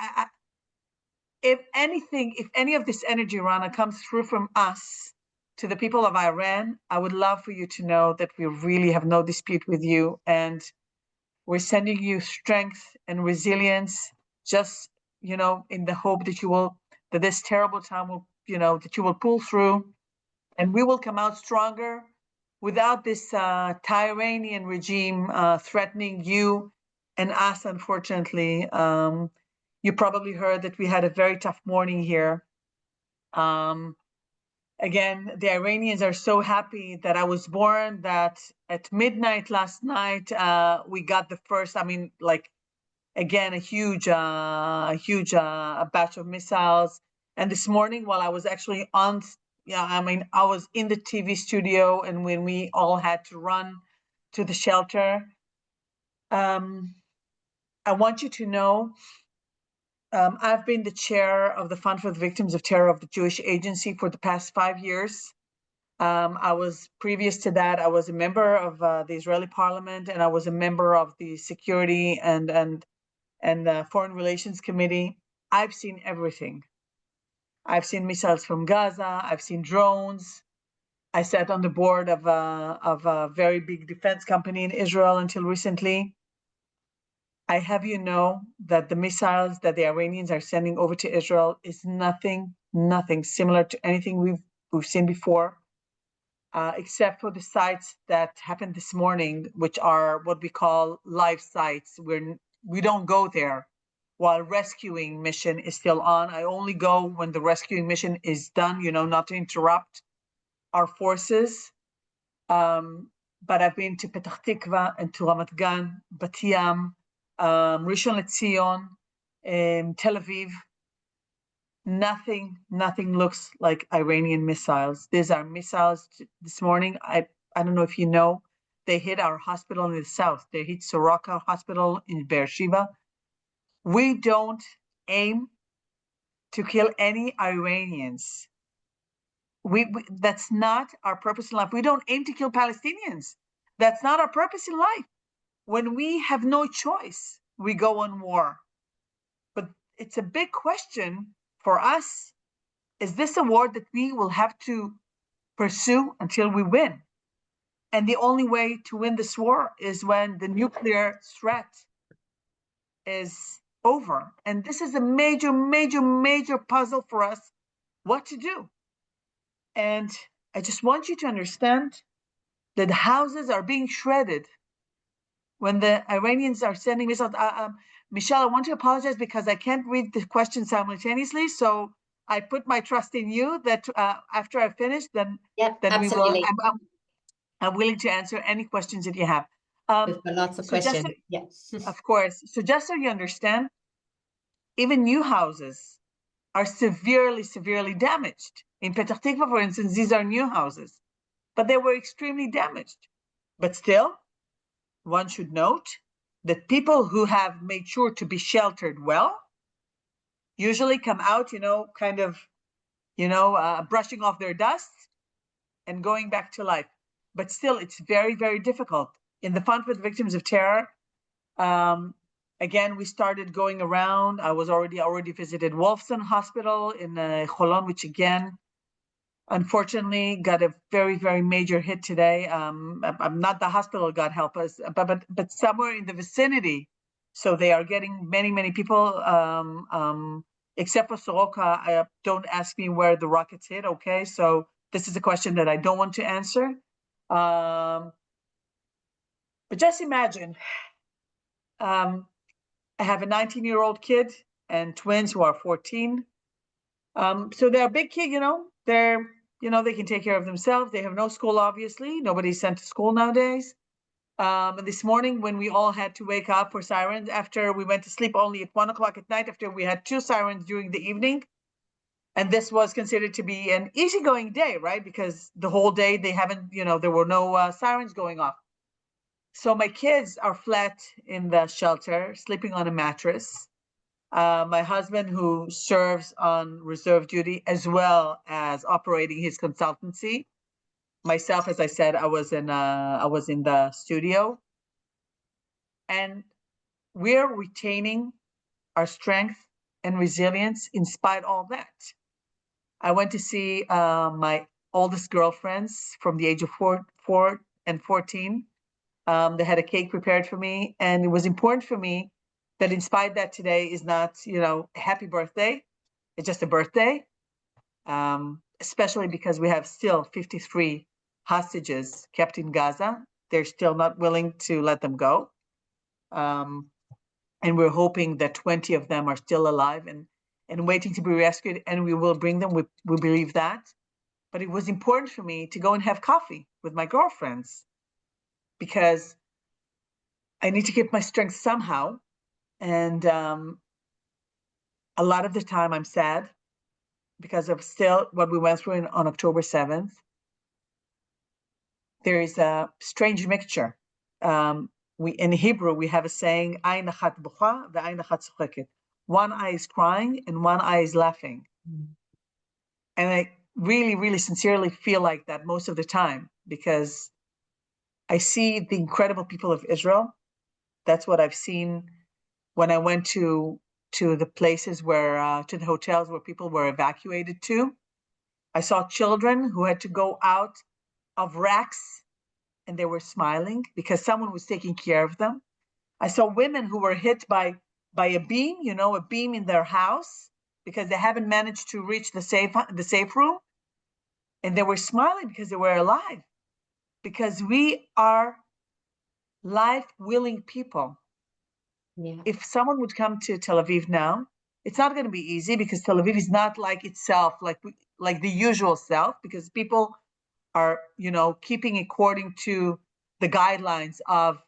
Speaker 4: if any of this energy, Rana, comes through from us to the people of Iran, I would love for you to know that we really have no dispute with you, and we're sending you strength and resilience, just in the hope that this terrible time will, that you will pull through, and we will come out stronger without this Iranian regime threatening you and us. Unfortunately, you probably heard that we had a very tough morning here. Again, the Iranians are so happy that I was born, that at midnight last night, we got the first, again, a huge batch of missiles. And this morning, while I was actually I was in the TV studio, and when we all had to run to the shelter, I want you to know, I've been the chair of the Fund for the Victims of Terror of the Jewish Agency for the past 5 years. Previous to that, I was a member of the Israeli Parliament, and I was a member of the Security and Foreign Relations Committee. I've seen everything. I've seen missiles from Gaza. I've seen drones. I sat on the board of a very big defense company in Israel until recently. I have you know that the missiles that the Iranians are sending over to Israel is nothing similar to anything we've seen before, except for the sites that happened this morning, which are what we call live sites. We don't go there while rescuing mission is still on. I only go when the rescuing mission is done, not to interrupt our forces. But I've been to Petah Tikva and to Ramat Gan, Bat Yam, Rishon LeZion, Tel Aviv. Nothing looks like Iranian missiles. These are missiles this morning. I don't know if you know, they hit our hospital in the south. They hit Soraka Hospital in Beersheba. We don't aim to kill any Iranians. That's not our purpose in life. We don't aim to kill Palestinians. That's not our purpose in life. When we have no choice, we go on war. But it's a big question for us. Is this a war that we will have to pursue until we win? And the only way to win this war is when the nuclear threat is over. And this is a major puzzle for us, what to do. And I just want you to understand that the houses are being shredded when the Iranians are sending missiles. Michelle, I want to apologize because I can't read the question simultaneously. So I put my trust in you that after I finish, then
Speaker 1: absolutely.
Speaker 4: I'm willing to answer any questions that you have.
Speaker 1: We've got lots of questions.
Speaker 4: Of course. So just so you understand, even new houses are severely damaged. In Petah Tikva, for instance, these are new houses, but they were extremely damaged. But still, one should note that people who have made sure to be sheltered well usually come out, brushing off their dust and going back to life. But still, it's very difficult. In the Fund for the Victims of Terror, again, we started going around. I was already visited Wolfson Hospital in Holon, which again, unfortunately, got a very major hit today. I'm not the hospital, God help us, but somewhere in the vicinity. So they are getting many people, except for Soroka. Don't ask me where the rockets hit, okay? So this is a question that I don't want to answer. But just imagine, I have a 19-year-old kid and twins who are 14. So they're a big kid, they can take care of themselves. They have no school, obviously. Nobody's sent to school nowadays. And this morning, when we all had to wake up for sirens, after we went to sleep only at 1 o'clock at night, after we had 2 sirens during the evening, and this was considered to be an easygoing day, right? Because the whole day they haven't, there were no sirens going off. So my kids are flat in the shelter, sleeping on a mattress. My husband, who serves on reserve duty as well as operating his consultancy. Myself, as I said, I was in the studio, and we're retaining our strength and resilience in spite of all that. I went to see my oldest girlfriends from the age of 4 and 14. They had a cake prepared for me, and it was important for me that in spite that today is not, a happy birthday, it's just a birthday, especially because we have still 53 hostages kept in Gaza. They're still not willing to let them go. And we're hoping that 20 of them are still alive and waiting to be rescued, and we will bring them, we believe that. But it was important for me to go and have coffee with my girlfriends because I need to keep my strength somehow. And a lot of the time I'm sad because of still what we went through on October 7th. There is a strange mixture. In Hebrew, we have a saying, "Ayn achat bocha ve'ayn achat tzocheket." One eye is crying and one eye is laughing. And I really sincerely feel like that most of the time because I see the incredible people of Israel. That's what I've seen when I went to the places where to the hotels where people were evacuated to. I saw children who had to go out of racks and they were smiling because someone was taking care of them. I saw women who were hit by a beam, a beam in their house because they haven't managed to reach the safe room, and they were smiling because they were alive. Because we are life-willing people.
Speaker 1: Yeah.
Speaker 4: If someone would come to Tel Aviv now, it's not going to be easy because Tel Aviv is not like itself, like the usual self, because people are, keeping according to the guidelines of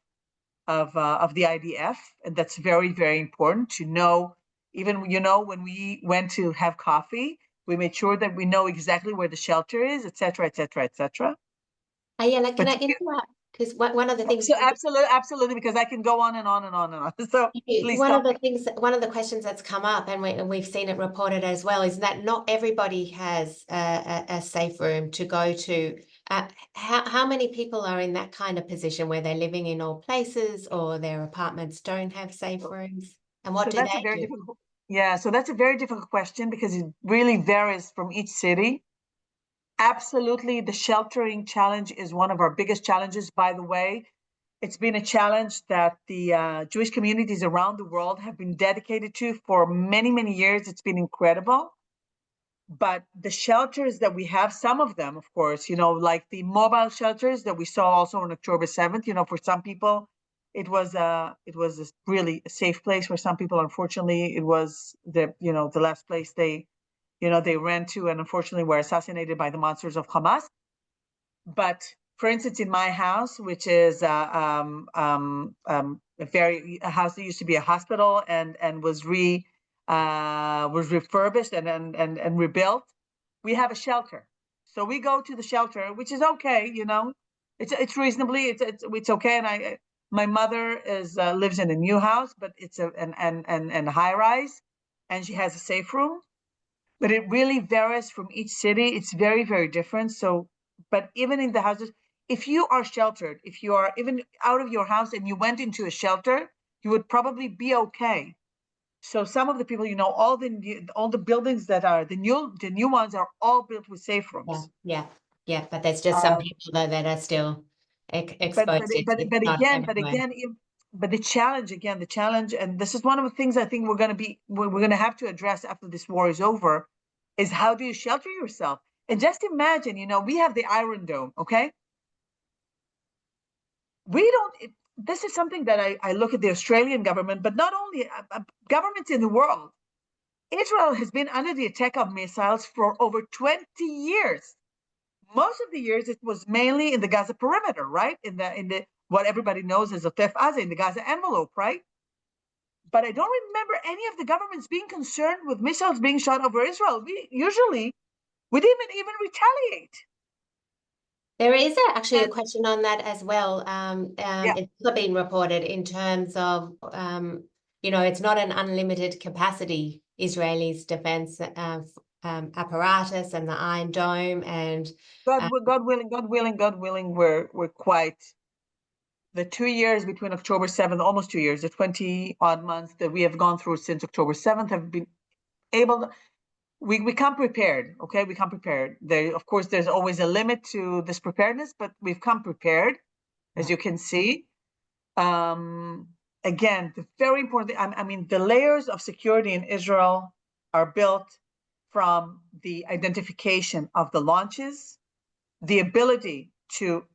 Speaker 4: the IDF, and that's very, very important to know. Even when we went to have coffee, we made sure that we know exactly where the shelter is, etc., etc., etc.
Speaker 1: Ayelet, can I interrupt? Because one of the things,
Speaker 4: So absolutely, because I can go on and on and on and on. So please
Speaker 1: one
Speaker 4: stop
Speaker 1: of the
Speaker 4: me.
Speaker 1: things, one of the questions that's come up, and we've seen it reported as well, is that not everybody has a safe room to go to. How many people are in that kind of position where they're living in all places or their apartments don't have safe rooms? And what
Speaker 4: So
Speaker 1: do
Speaker 4: that's a
Speaker 1: they
Speaker 4: very
Speaker 1: do?
Speaker 4: difficult. Yeah, so that's a very difficult question because it really varies from each city. Absolutely, the sheltering challenge is one of our biggest challenges, by the way. It's been a challenge that the Jewish communities around the world have been dedicated to for many, many years. It's been incredible. But the shelters that we have, some of them, of course, like the mobile shelters that we saw also on October 7th, for some people, it was really a safe place. For some people, unfortunately, it was the last place they ran to, and unfortunately were assassinated by the monsters of Hamas. But for instance, in my house, which is a house that used to be a hospital and was refurbished and rebuilt, we have a shelter. So we go to the shelter, which is okay, it's reasonably it's okay. And my mother lives in a new house, but it's a high rise, and she has a safe room. But it really varies from each city. It's very, very different. So, but even in the houses, if you are sheltered, if you are even out of your house and you went into a shelter, you would probably be okay. So some of the people, all the buildings that are the new ones are all built with safe rooms.
Speaker 1: Yeah. But there's just some people though that are still exposed.
Speaker 4: But the challenge, and this is one of the things I think we're going to have to address after this war is over, is how do you shelter yourself? And just imagine, we have the Iron Dome, okay? This is something that I look at the Australian government, but not only governments in the world. Israel has been under the attack of missiles for over 20 years. Most of the years it was mainly in the Gaza perimeter, right? In the what everybody knows as Otef Aza, in the Gaza envelope, right? But I don't remember any of the governments being concerned with missiles being shot over Israel. We didn't even retaliate.
Speaker 1: There is actually a question on that as well. It's been reported in terms of, it's not an unlimited capacity, Israel's defense apparatus and the Iron Dome, and
Speaker 4: God willing, we're quite. The 2 years between October 7th, almost 2 years, the 20 odd months that we have gone through since October 7th have been able. We come prepared, okay? We come prepared. Of course, there's always a limit to this preparedness, but we've come prepared, as you can see. Again, the very important, I mean, the layers of security in Israel are built from the identification of the launches, the ability to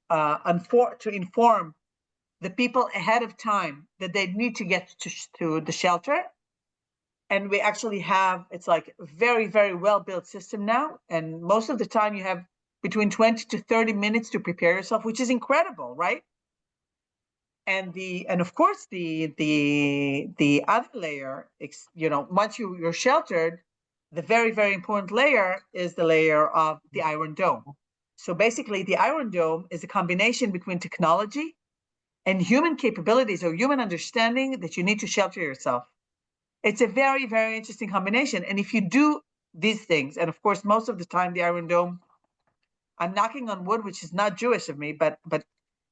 Speaker 4: inform the people ahead of time that they need to get to the shelter. And we actually have, it's like a very, very well-built system now. And most of the time you have between 20 to 30 minutes to prepare yourself, which is incredible, right? And of course the other layer, once you're sheltered, the very, very important layer is the layer of the Iron Dome. So basically the Iron Dome is a combination between technology and human capabilities or human understanding that you need to shelter yourself. It's a very, very interesting combination. And if you do these things, and of course, most of the time, the Iron Dome, I'm knocking on wood, which is not Jewish of me, but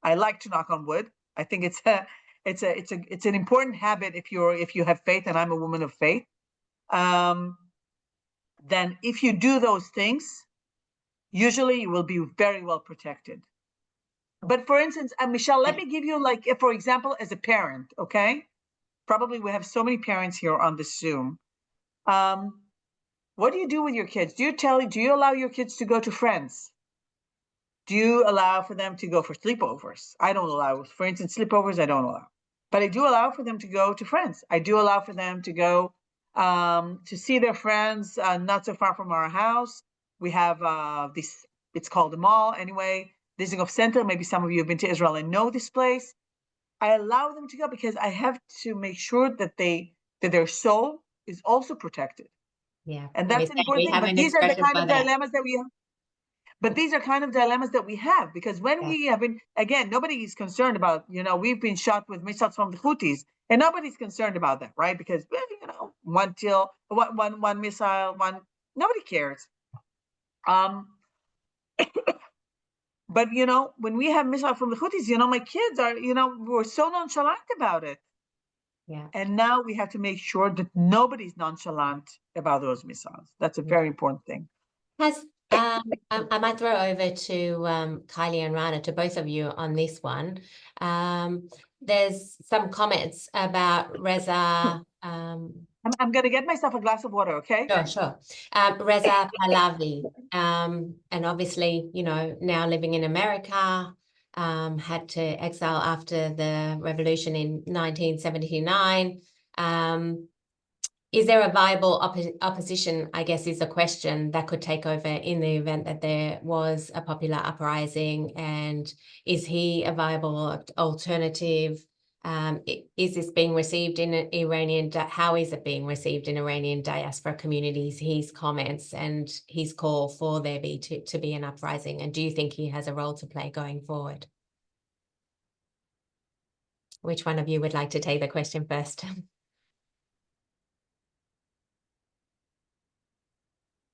Speaker 4: I like to knock on wood. I think it's it's an important habit if you have faith, and I'm a woman of faith. Then if you do those things, usually you will be very well protected. But for instance, Michelle, let me give you, like, if, for example, as a parent, okay? Probably we have so many parents here on the Zoom. What do you do with your kids? Do you allow your kids to go to friends? Do you allow for them to go for sleepovers? I don't allow, for instance, sleepovers, I don't allow. But I do allow for them to go to friends. I do allow for them to go to see their friends not so far from our house. We have this, it's called the mall anyway, Dizengoff Center. Maybe some of you have been to Israel and know this place. I allow them to go because I have to make sure that their soul is also protected.
Speaker 1: Yeah.
Speaker 4: And that's an important thing. But these are the kind of dilemmas that we have. But these are kind of dilemmas that we have, because when we have been, again, nobody is concerned about, we've been shot with missiles from the Houthis, and nobody's concerned about that, right? Because, one missile, nobody cares. But, when we have missiles from the Houthis, my kids are, we're so nonchalant about it.
Speaker 1: Yeah.
Speaker 4: And now we have to make sure that nobody's nonchalant about those missiles. That's a very important thing.
Speaker 1: I might throw over to Kylie and Rana, to both of you on this one. There's some comments about Reza.
Speaker 4: I'm going to get myself a glass of water, okay?
Speaker 1: Sure. Reza Pahlavi, and obviously, now living in America, had to exile after the revolution in 1979. Is there a viable opposition, I guess, is a question that could take over in the event that there was a popular uprising? And is he a viable alternative? Is this being received in Iranian? How is it being received in Iranian diaspora communities? His comments and his call for there to be an uprising. And do you think he has a role to play going forward? Which one of you would like to take the question first?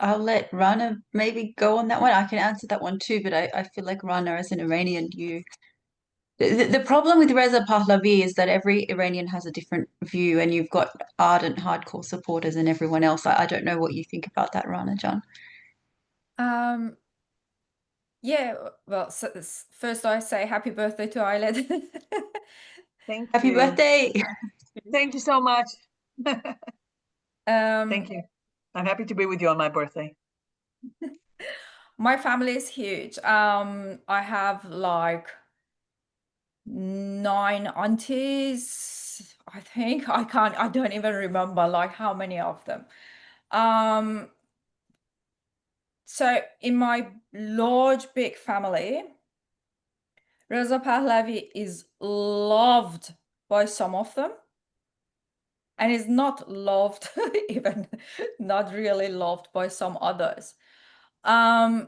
Speaker 2: I'll let Rana maybe go on that one. I can answer that one too, but I feel like Rana, as an Iranian, the problem with Reza Pahlavi is that every Iranian has a different view, and you've got ardent, hardcore supporters and everyone else. I don't know what you think about that, Rana, John.
Speaker 3: Yeah, well, first I say happy birthday to Ayelet.
Speaker 2: Happy birthday.
Speaker 4: Thank you so much.
Speaker 3: Thank
Speaker 4: you. I'm happy to be with you on my birthday.
Speaker 3: My family is huge. I have like 9 aunties, I think. I don't even remember like how many of them. So in my large, big family, Reza Pahlavi is loved by some of them, and is not loved, even not really loved by some others. And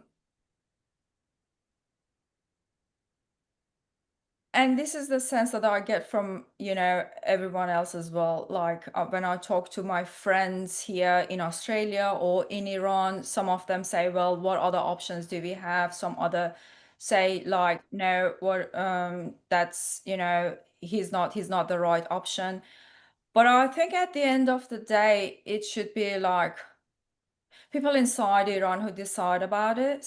Speaker 3: this is the sense that I get from, everyone else as well. Like when I talk to my friends here in Australia or in Iran, some of them say, well, what other options do we have? Some other say like, no, that's, he's not the right option. But I think at the end of the day, it should be like people inside Iran who decide about it,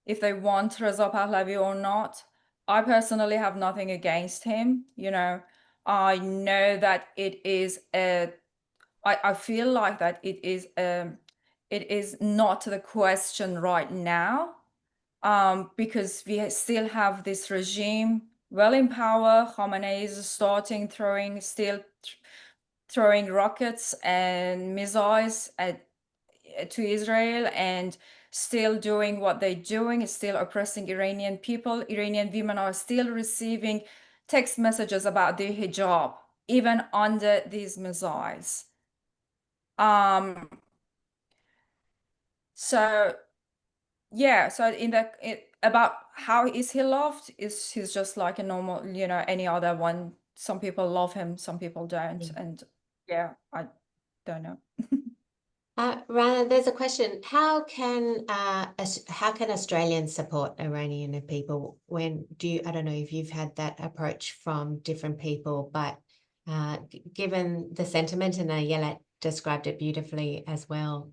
Speaker 3: if they want Reza Pahlavi or not. I personally have nothing against him. I know that it is I feel like that it is not the question right now, because we still have this regime well in power. Khamenei is starting throwing rockets and missiles to Israel, and still doing what they're doing, still oppressing Iranian people. Iranian women are still receiving text messages about their hijab, even under these missiles. So yeah, so about how is he loved, he's just like a normal, any other one. Some people love him, some people don't. And yeah, I don't know.
Speaker 1: Rana, there's a question. How can Australians support Iranian people when I don't know if you've had that approach from different people, but given the sentiment, and Ayelet described it beautifully as well,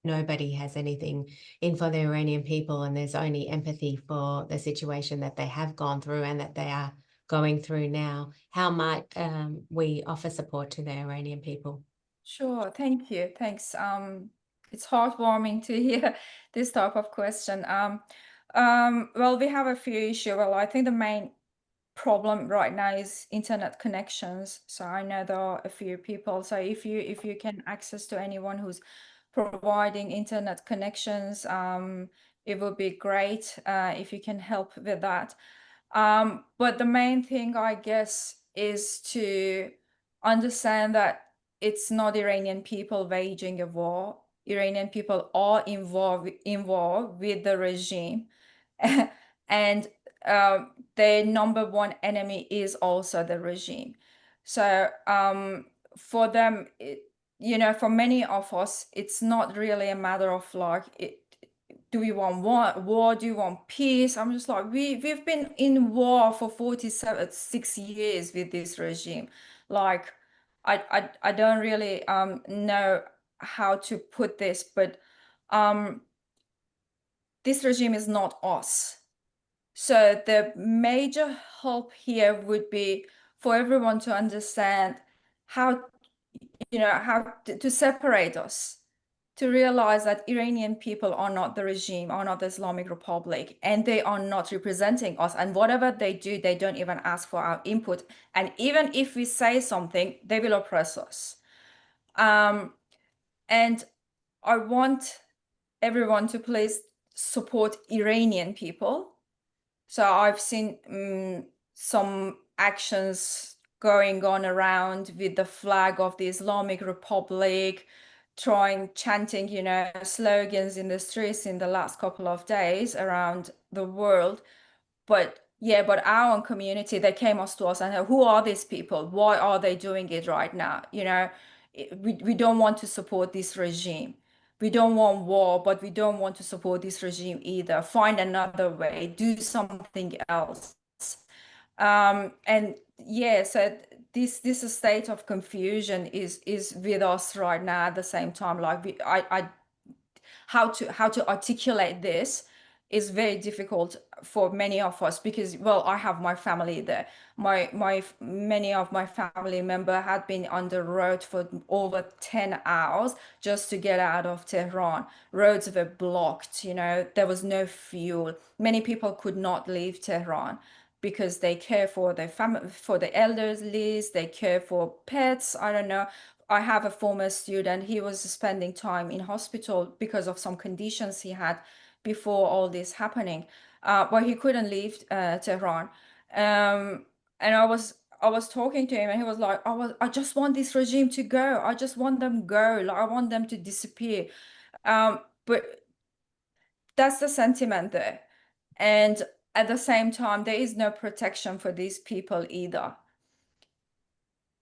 Speaker 1: nobody has anything in for the Iranian people, and there's only empathy for the situation that they have gone through and that they are going through now. How might we offer support to the Iranian people?
Speaker 3: Sure, thank you. Thanks. It's heartwarming to hear this type of question. Well, we have a few issues. Well, I think the main problem right now is internet connections. So I know there are a few people. So if you can access to anyone who's providing internet connections, it would be great if you can help with that. But the main thing, I guess, is to understand that it's not Iranian people waging a war. Iranian people are involved with the regime. And their number one enemy is also the regime. So for them, for many of us, it's not really a matter of like, do we want war? Do you want peace? I'm just like, we've been in war for 6 years with this regime. Like, I don't really know how to put this, but this regime is not us. So the major help here would be for everyone to understand how to separate us, to realize that Iranian people are not the regime, are not the Islamic Republic, and they are not representing us. And whatever they do, they don't even ask for our input. And even if we say something, they will oppress us. And I want everyone to please support Iranian people. So I've seen some actions going on around with the flag of the Islamic Republic, chanting, slogans in the streets in the last couple of days around the world. But our own community, they came to us and said, who are these people? Why are they doing it right now? We don't want to support this regime. We don't want war, but we don't want to support this regime either. Find another way, do something else. And yeah, so this state of confusion is with us right now at the same time. Like how to articulate this is very difficult for many of us because, well, I have my family there. Many of my family members had been on the road for over 10 hours just to get out of Tehran. Roads were blocked, there was no fuel. Many people could not leave Tehran because they care for their family, for the elderly, they care for pets. I don't know. I have a former student, he was spending time in hospital because of some conditions he had before all this happening, but he couldn't leave Tehran. And I was talking to him and he was like, I just want this regime to go. I just want them go. Like, I want them to disappear. But that's the sentiment there. And at the same time, there is no protection for these people either.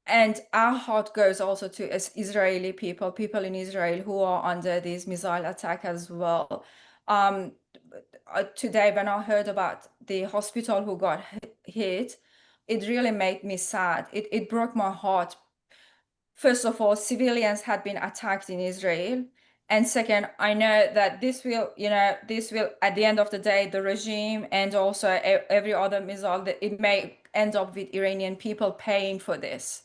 Speaker 3: And our heart goes also to Israeli people in Israel who are under this missile attack as well. Today, when I heard about the hospital who got hit, it really made me sad. It broke my heart. First of all, civilians had been attacked in Israel. And second, I know that this will, at the end of the day, the regime and also every other missile, it may end up with Iranian people paying for this.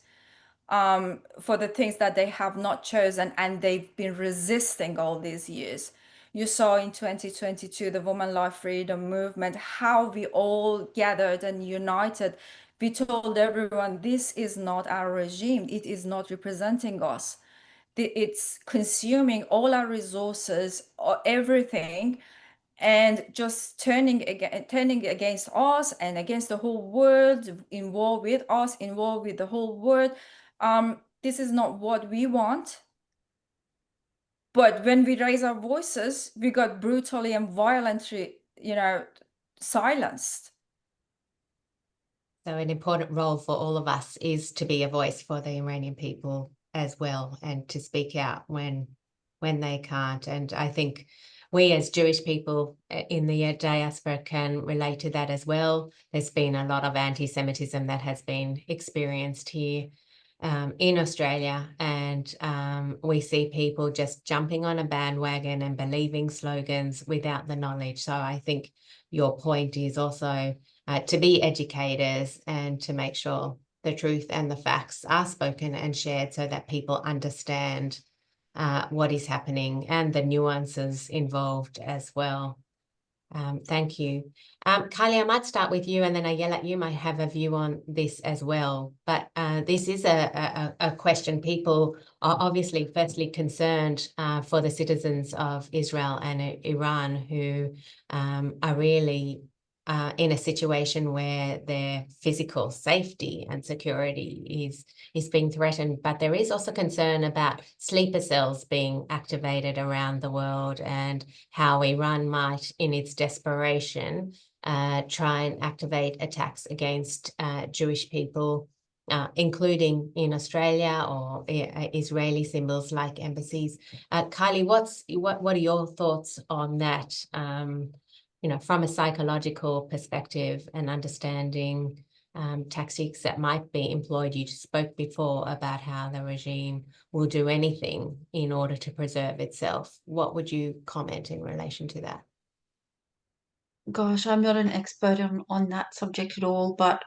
Speaker 3: For the things that they have not chosen and they've been resisting all these years. You saw in 2022, the Women Life Freedom Movement, how we all gathered and united. We told everyone, this is not our regime. It is not representing us. It's consuming all our resources, everything, and just turning against us and against the whole world, in war with us, in war with the whole world. This is not what we want. But when we raise our voices, we got brutally and violently, silenced.
Speaker 1: So an important role for all of us is to be a voice for the Iranian people as well, and to speak out when they can't. And I think we as Jewish people in the diaspora can relate to that as well. There's been a lot of anti-Semitism that has been experienced here in Australia, and we see people just jumping on a bandwagon and believing slogans without the knowledge. So I think your point is also to be educators and to make sure the truth and the facts are spoken and shared so that people understand what is happening and the nuances involved as well. Thank you. Kylie, I might start with you, and then Ayelet, you might have a view on this as well. But this is a question. People are obviously firstly concerned for the citizens of Israel and Iran who are really in a situation where their physical safety and security is being threatened. But there is also concern about sleeper cells being activated around the world, and how Iran might, in its desperation, try and activate attacks against Jewish people, including in Australia, or Israeli symbols like embassies. Kylie, what are your thoughts on that? From a psychological perspective and understanding tactics that might be employed. You spoke before about how the regime will do anything in order to preserve itself. What would you comment in relation to that?
Speaker 2: Gosh, I'm not an expert on that subject at all, but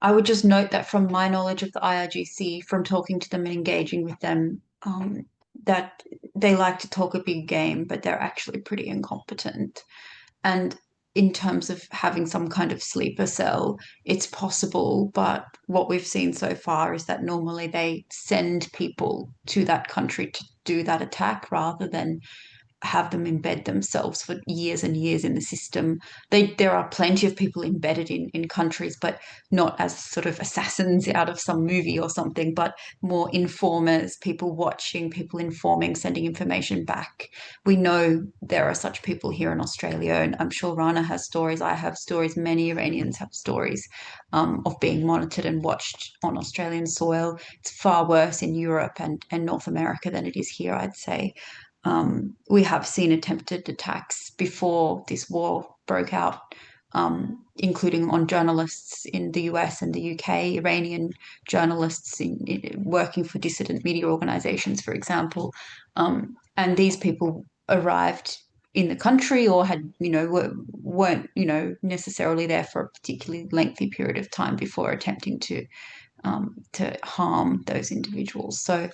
Speaker 2: I would just note that from my knowledge of the IRGC, from talking to them and engaging with them, that they like to talk a big game, but they're actually pretty incompetent. And in terms of having some kind of sleeper cell, it's possible, but what we've seen so far is that normally they send people to that country to do that attack rather than have them embed themselves for years and years in the system. There are plenty of people embedded in countries, but not as sort of assassins out of some movie or something, but more informers, people watching, people informing, sending information back. We know there are such people here in Australia, and I'm sure Rana has stories. I have stories. Many Iranians have stories of being monitored and watched on Australian soil. It's far worse in Europe and North America than it is here, I'd say. We have seen attempted attacks before this war broke out, including on journalists in the US and the UK, Iranian journalists working for dissident media organizations, for example. And these people arrived in the country or had, weren't, necessarily there for a particularly lengthy period of time before attempting to harm those individuals. So,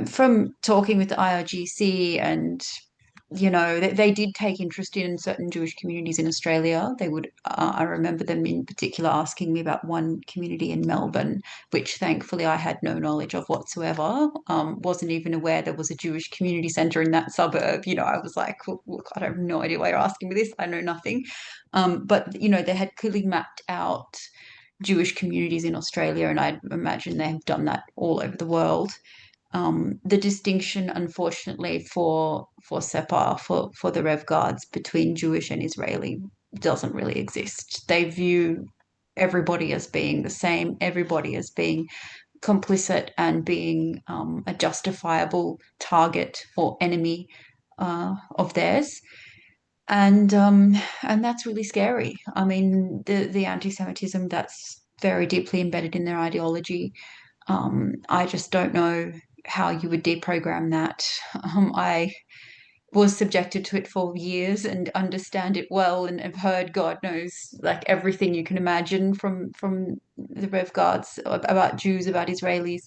Speaker 2: from talking with the IRGC and, they did take interest in certain Jewish communities in Australia. They would, I remember them in particular asking me about one community in Melbourne, which thankfully I had no knowledge of whatsoever. Wasn't even aware there was a Jewish community centre in that suburb. I was like, look, I have no idea why you're asking me this. I know nothing. But, they had clearly mapped out Jewish communities in Australia, and I imagine they have done that all over the world. The distinction, unfortunately, for Sepah, for the Rev Guards between Jewish and Israeli doesn't really exist. They view everybody as being the same, everybody as being complicit and being a justifiable target or enemy of theirs. And that's really scary. I mean, the anti-Semitism that's very deeply embedded in their ideology. I just don't know how you would deprogram that. I was subjected to it for years and understand it well, and have heard, God knows, like everything you can imagine from the Rev Guards about Jews, about Israelis.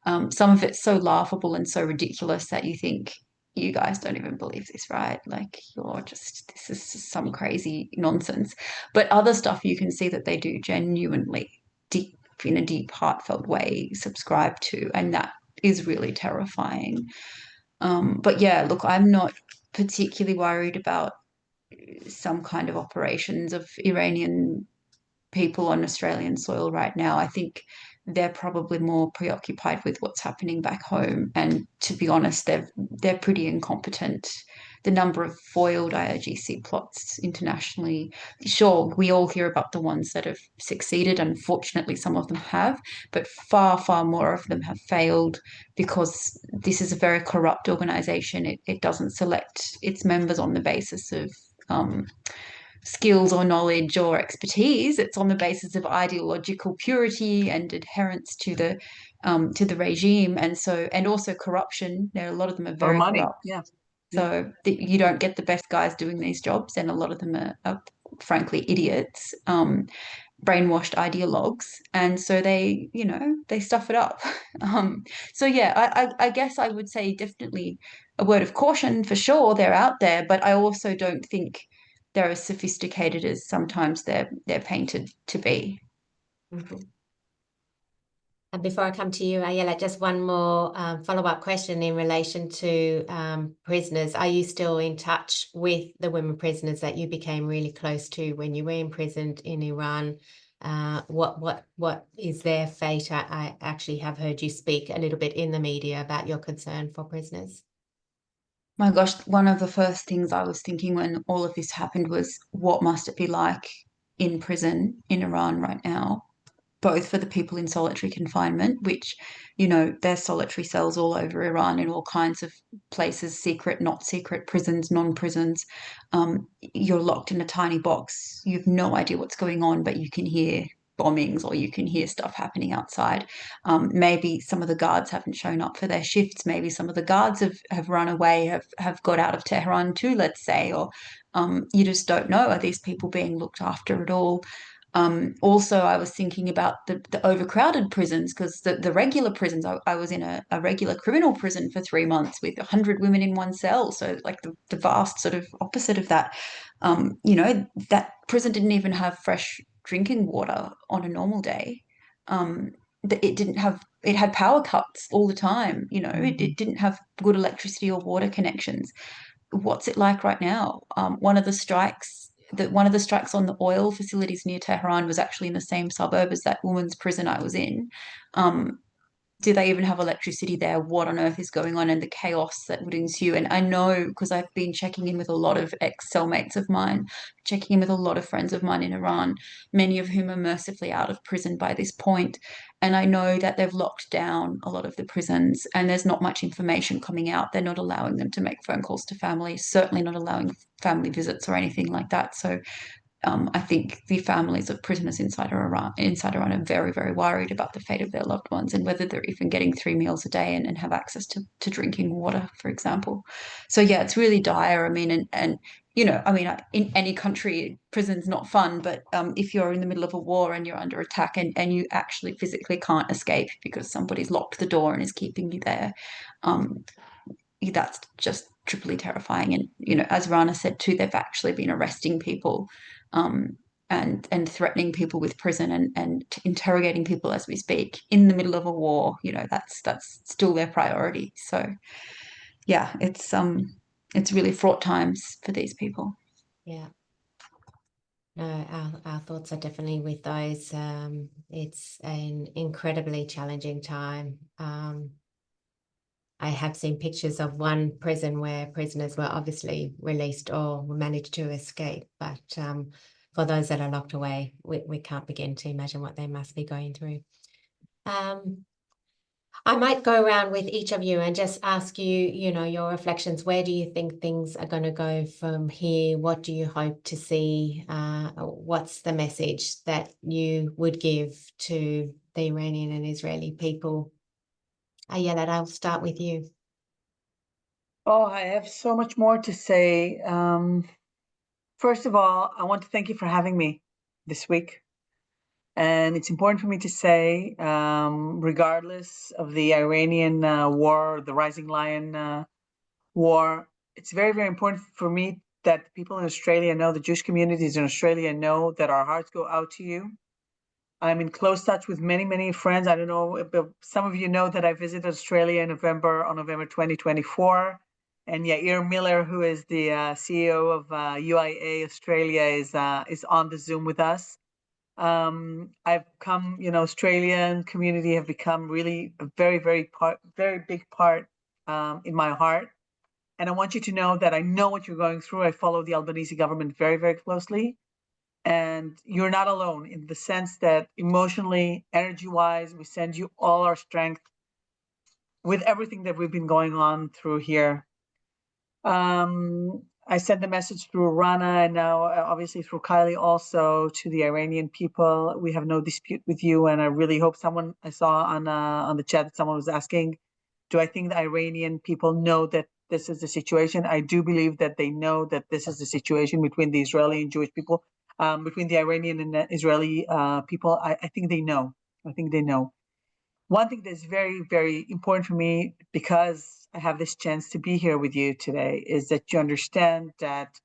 Speaker 2: Some of it's so laughable and so ridiculous that you think, you guys don't even believe this, right? Like, this is some crazy nonsense. But other stuff you can see that they do genuinely deep, in a deep, heartfelt way, subscribe to, and that is really terrifying. But yeah, look, I'm not particularly worried about some kind of operations of Iranian people on Australian soil right now. I think they're probably more preoccupied with what's happening back home. And to be honest, they're pretty incompetent. The number of foiled IRGC plots internationally, sure, we all hear about the ones that have succeeded. Unfortunately, some of them have, but far, far more of them have failed because this is a very corrupt organization. It doesn't select its members on the basis of skills or knowledge or expertise. It's on the basis of ideological purity and adherence to the regime, and also corruption. There, a lot of them are very corrupt.
Speaker 4: Yeah.
Speaker 2: So you don't get the best guys doing these jobs, and a lot of them are frankly idiots, brainwashed ideologues, and so they stuff it up. So yeah, I guess I would say definitely a word of caution for sure. They're out there, but I also don't think they're as sophisticated as sometimes they're painted to be.
Speaker 1: Mhm. And before I come to you, Ayelet, just one more follow-up question in relation to prisoners. Are you still in touch with the women prisoners that you became really close to when you were imprisoned in Iran? What is their fate? I actually have heard you speak a little bit in the media about your concern for prisoners.
Speaker 2: My gosh, one of the first things I was thinking when all of this happened was, what must it be like in prison in Iran right now? Both for the people in solitary confinement, which, there's solitary cells all over Iran in all kinds of places, secret, not secret, prisons, non-prisons. You're locked in a tiny box. You have no idea what's going on, but you can hear bombings or you can hear stuff happening outside. Maybe some of the guards haven't shown up for their shifts. Maybe some of the guards have run away, have got out of Tehran too, let's say, or you just don't know. Are these people being looked after at all? Also, I was thinking about the overcrowded prisons, because the regular prisons, I was in a regular criminal prison for 3 months with 100 women in one cell. So like the vast sort of opposite of that. That prison didn't even have fresh drinking water on a normal day. It had power cuts all the time. It didn't have good electricity or water connections. What's it like right now? One of the strikes on the oil facilities near Tehran was actually in the same suburb as that woman's prison I was in. Do they even have electricity there? What on earth is going on, and the chaos that would ensue? And I know, because I've been checking in with a lot of ex-cellmates of mine, checking in with a lot of friends of mine in Iran, many of whom are mercifully out of prison by this point. And I know that they've locked down a lot of the prisons, and there's not much information coming out. They're not allowing them to make phone calls to families, certainly not allowing family visits or anything like that. So I think the families of prisoners inside Iran are very, very worried about the fate of their loved ones, and whether they're even getting 3 meals a day and have access to drinking water, for example. So yeah, it's really dire. I mean, and in any country, prison's not fun, but if you're in the middle of a war and you're under attack and you actually physically can't escape because somebody's locked the door and is keeping you there, that's just triply terrifying. And as Rana said too, they've actually been arresting people and threatening people with prison and interrogating people as we speak in the middle of a war. That's still their priority. So yeah, it's really fraught times for these people.
Speaker 1: Yeah. No, our thoughts are definitely with those. It's an incredibly challenging time. I have seen pictures of one prison where prisoners were obviously released or managed to escape, but for those that are locked away, we can't begin to imagine what they must be going through. I might go around with each of you and just ask you, your reflections. Where do you think things are going to go from here? What do you hope to see? What's the message that you would give to the Iranian and Israeli people? Ayelet, I'll start with you.
Speaker 4: Oh, I have so much more to say. First of all, I want to thank you for having me this week. And it's important for me to say, regardless of the Iranian war, the Rising Lion war, it's very, very important for me that people in Australia know, the Jewish communities in Australia know that our hearts go out to you. I'm in close touch with many, many friends. I don't know if some of you know that I visited Australia in November 2024. And Yair Miller, who is the CEO of UIA Australia, is on the Zoom with us. I've come, Australian community have become really a very, very big part in my heart. And I want you to know that I know what you're going through. I follow the Albanese government very, very closely. And you're not alone in the sense that emotionally, energy-wise, we send you all our strength with everything that we've been going on through here. I sent the message through Rana and now obviously through Kylie also to the Iranian people. We have no dispute with you, and I really hope someone, I saw on the chat that someone was asking, do I think the Iranian people know that this is the situation? I do believe that they know that this is the situation between the Israeli and Jewish people, between the Iranian and Israeli people. I think they know. I think they know. One thing that's very, very important for me, because I have this chance to be here with you today, is that you understand that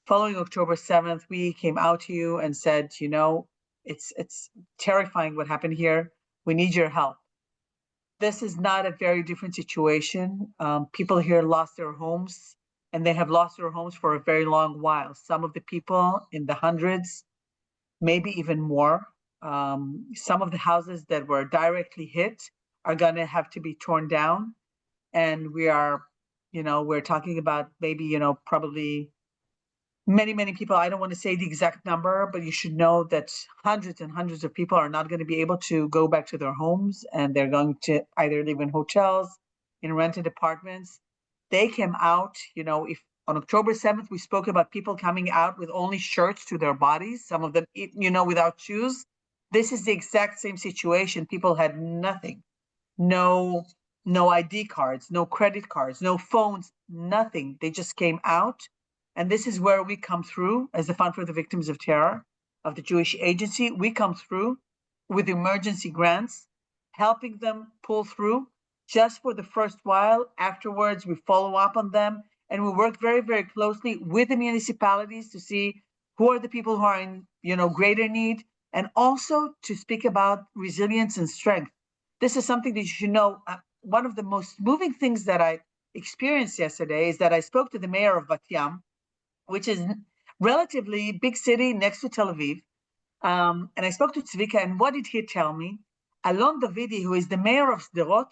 Speaker 4: following October 7th, we came out to you and said, it's terrifying what happened here. We need your help. This is not a very different situation. People here lost their homes, and they have lost their homes for a very long while. Some of the people in the hundreds, maybe even more. Some of the houses that were directly hit are going to have to be torn down. And we're talking about maybe, probably many people. I don't want to say the exact number, but you should know that hundreds and hundreds of people are not going to be able to go back to their homes, and they're going to either live in hotels, in rented apartments. They came out, if on October 7th, we spoke about people coming out with only shirts to their bodies, some of them, without shoes. This is the exact same situation. People had nothing, no ID cards, no credit cards, no phones, nothing. They just came out. And this is where we come through as the Fund for the Victims of Terror of the Jewish Agency. We come through with emergency grants, helping them pull through just for the first while. Afterwards, we follow up on them, and we work very, very closely with the municipalities to see who are the people who are in, greater need, and also to speak about resilience and strength. This is something that you should know. One of the most moving things that I experienced yesterday is that I spoke to the mayor of Bat Yam, which is relatively big city next to Tel Aviv. And I spoke to Tzvika, and what did he tell me? Alon Davidi, who is the mayor of Sderot,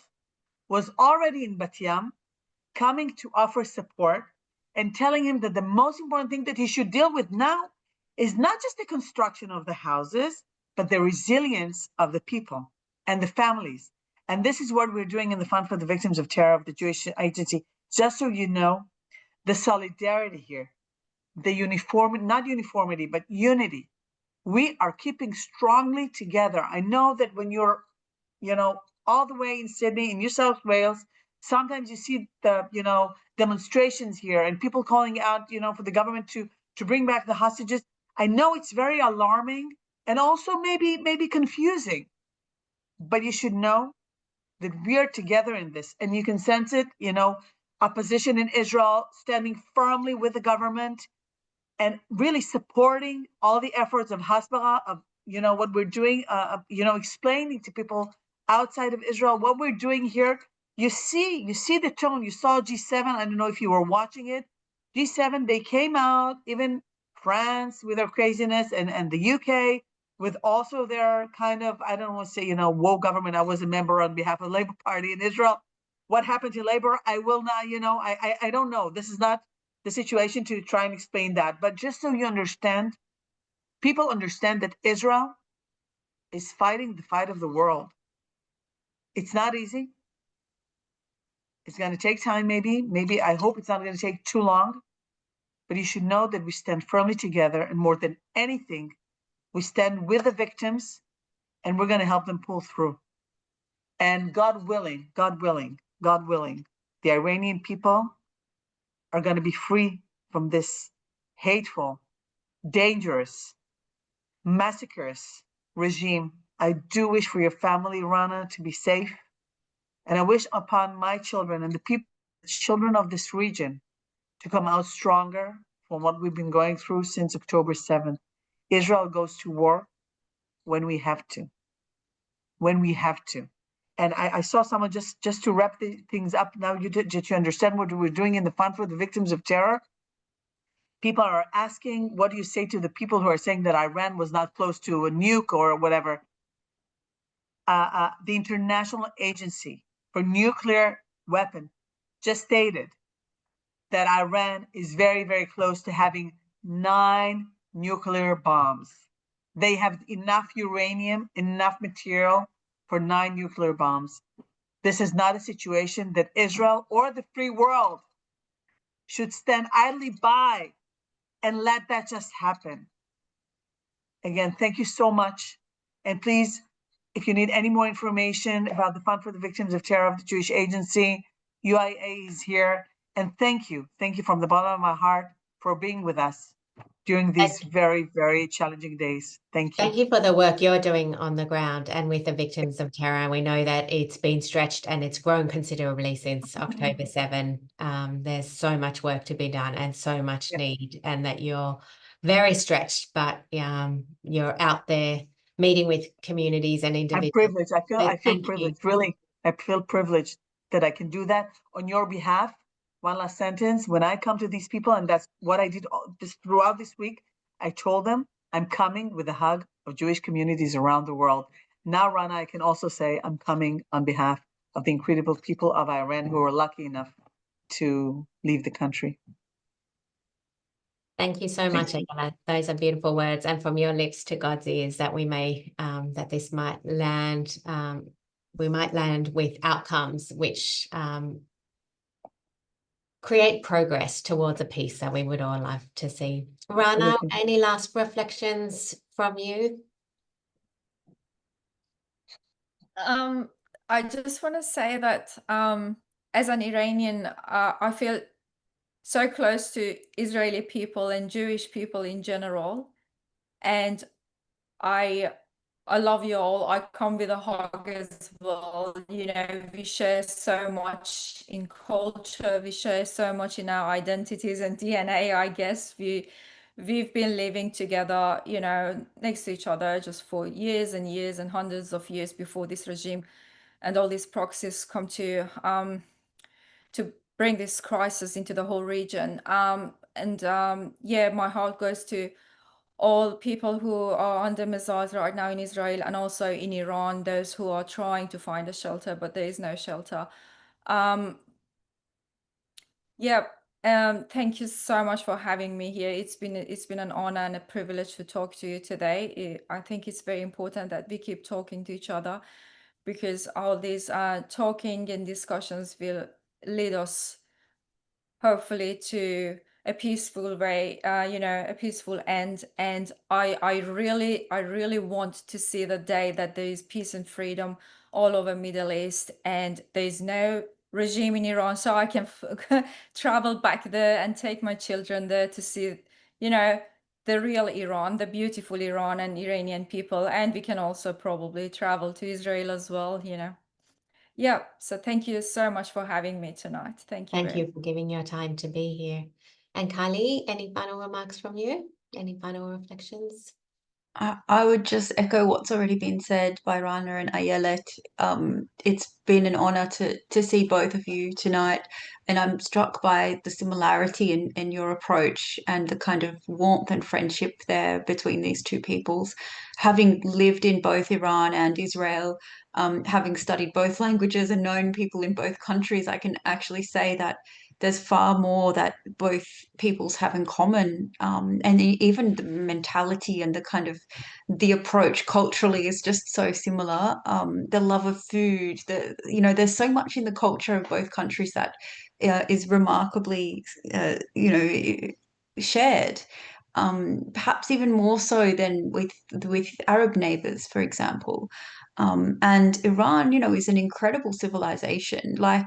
Speaker 4: was already in Bat Yam, coming to offer support and telling him that the most important thing that he should deal with now is not just the construction of the houses, but the resilience of the people and the families. And this is what we're doing in the Fund for the Victims of Terror of the Jewish Agency. Just so you know, the solidarity here, the not uniformity, but unity. We are keeping strongly together. I know that when you're, all the way in Sydney, in New South Wales, sometimes you see the, demonstrations here and people calling out, for the government to bring back the hostages. I know it's very alarming and also maybe confusing, but you should know that we are together in this, and you can sense it, opposition in Israel standing firmly with the government and really supporting all the efforts of Hasbara, of, what we're doing, explaining to people outside of Israel what we're doing here. You see the tone. You saw G7. I don't know if you were watching it. G7, they came out, even France with their craziness, and the UK with also their kind of, I don't want to say, woke government. I was a member on behalf of the Labour Party in Israel. What happened to Labour? I will not, I don't know. This is not the situation to try and explain that. But just so you understand, people understand that Israel is fighting the fight of the world. It's not easy. It's going to take time, maybe. I hope it's not going to take too long. But you should know that we stand firmly together, and more than anything, we stand with the victims, and we're going to help them pull through. And God willing, the Iranian people are going to be free from this hateful, dangerous, massacrous regime. I do wish for your family, Rana, to be safe. And I wish upon my children and the people, the children of this region, to come out stronger from what we've been going through since October 7th. Israel goes to war when we have to. When we have to. And I saw someone, just to wrap things up now, you understand what we're doing in the Fund for the Victims of Terror. People are asking, what do you say to the people who are saying that Iran was not close to a nuke or whatever? The International Agency for Nuclear Weapon just stated that Iran is very, very close to having 9 nuclear bombs. They have enough uranium, enough material for 9 nuclear bombs. This is not a situation that Israel or the free world should stand idly by and let that just happen. Again, thank you so much. And please, if you need any more information about the Fund for the Victims of Terror of the Jewish Agency, UIA is here. And thank you from the bottom of my heart for being with us during these very, very challenging days. Thank you.
Speaker 1: Thank you for the work you're doing on the ground and with the victims of terror. We know that it's been stretched and it's grown considerably since October 7. There's so much work to be done and so much need, and that you're very stretched, but you're out there meeting with communities and individuals.
Speaker 4: I'm privileged. I feel privileged. Really, I feel privileged that I can do that on your behalf. One last sentence. When I come to these people, and that's what I did throughout this week, I told them I'm coming with a hug of Jewish communities around the world. Now, Rana, I can also say I'm coming on behalf of the incredible people of Iran who were lucky enough to leave the country.
Speaker 1: Thank you so much, Ayelet. Those are beautiful words, and from your lips to God's ears, that we may, that this might land, we might land with outcomes which create progress towards a peace that we would all love to see. Rana, any last reflections from you?
Speaker 3: I just want to say that as an Iranian, I feel so close to Israeli people and Jewish people in general. And I love you all. I come with a hug as well. You know, we share so much in culture. We share so much in our identities and DNA, I guess. We've been living together, you know, next to each other just for years and years and hundreds of years before this regime and all these proxies come to bring this crisis into the whole region. Yeah, my heart goes to all people who are under missiles right now in Israel and also in Iran, those who are trying to find a shelter, but there is no shelter. Yeah, thank you so much for having me here. It's been an honor and a privilege to talk to you today. I think it's very important that we keep talking to each other, because all these talking and discussions will lead us hopefully to a peaceful way, you know, a peaceful end. And I really want to see the day that there is peace and freedom all over Middle East, and there's no regime in Iran, so I can travel back there and take my children there to see, you know, the real Iran, the beautiful Iran and Iranian people. And we can also probably travel to Israel as well, you know. Yeah, so thank you so much for having me tonight. Thank you.
Speaker 1: Thank you for giving your time to be here. And Kylie, any final remarks from you? Any final reflections?
Speaker 2: I would just echo what's already been said by Rana and Ayelet. It's been an honor to see both of you tonight, and I'm struck by the similarity in your approach and the kind of warmth and friendship there between these two peoples. Having lived in both Iran and Israel, having studied both languages and known people in both countries, I can actually say that there's far more that both peoples have in common, and even the mentality and the kind of the approach culturally is just so similar. The love of food, there's so much in the culture of both countries that is remarkably, shared. Perhaps even more so than with Arab neighbors, for example. And Iran, is an incredible civilization, like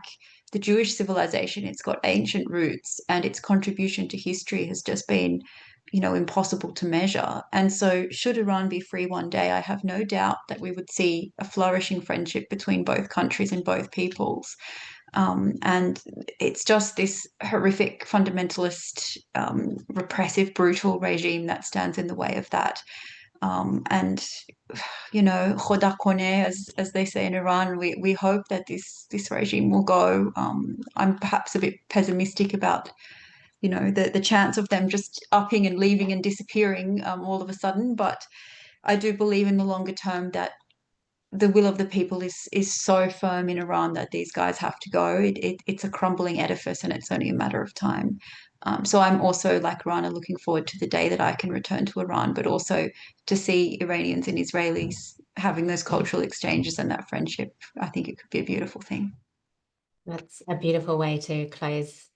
Speaker 2: the Jewish civilization. It's got ancient roots, and its contribution to history has just been, impossible to measure. And so should Iran be free one day, I have no doubt that we would see a flourishing friendship between both countries and both peoples. And it's just this horrific, fundamentalist, repressive, brutal regime that stands in the way of that. And Khoda koneh, as they say in Iran, we hope that this regime will go. I'm perhaps a bit pessimistic about you know, the chance of them just upping and leaving and disappearing all of a sudden. But I do believe in the longer term that the will of the people is so firm in Iran that these guys have to go. It's a crumbling edifice, and it's only a matter of time. So I'm also, like Rana, looking forward to the day that I can return to Iran, but also to see Iranians and Israelis having those cultural exchanges and that friendship. I think it could be a beautiful thing.
Speaker 1: That's a beautiful way to close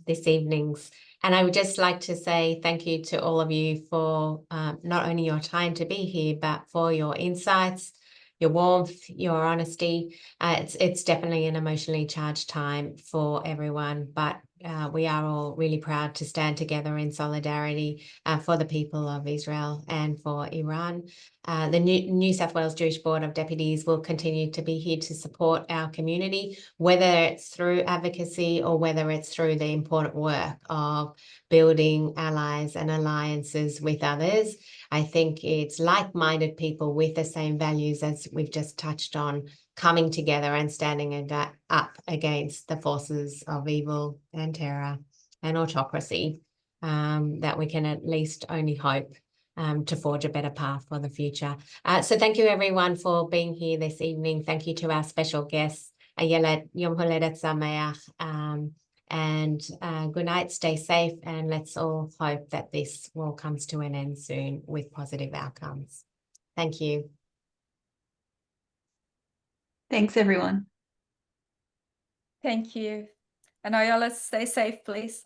Speaker 1: this evening's. And I would just like to say thank you to all of you for not only your time to be here, but for your insights, your warmth, your honesty. It's definitely an emotionally charged time for everyone, but we are all really proud to stand together in solidarity for the people of Israel and for Iran. The New South Wales Jewish Board of Deputies will continue to be here to support our community, whether it's through advocacy or whether it's through the important work of building allies and alliances with others. I think it's like-minded people with the same values as we've just touched on, coming together and standing up against the forces of evil and terror and autocracy, that we can at least only hope to forge a better path for the future. So thank you everyone for being here this evening. Thank you to our special guests, Ayelet, Yom Holedet Sameach, and good night, stay safe, and let's all hope that this war comes to an end soon with positive outcomes. Thank you.
Speaker 2: Thanks, everyone.
Speaker 3: Thank you. And Ayelet, stay safe, please.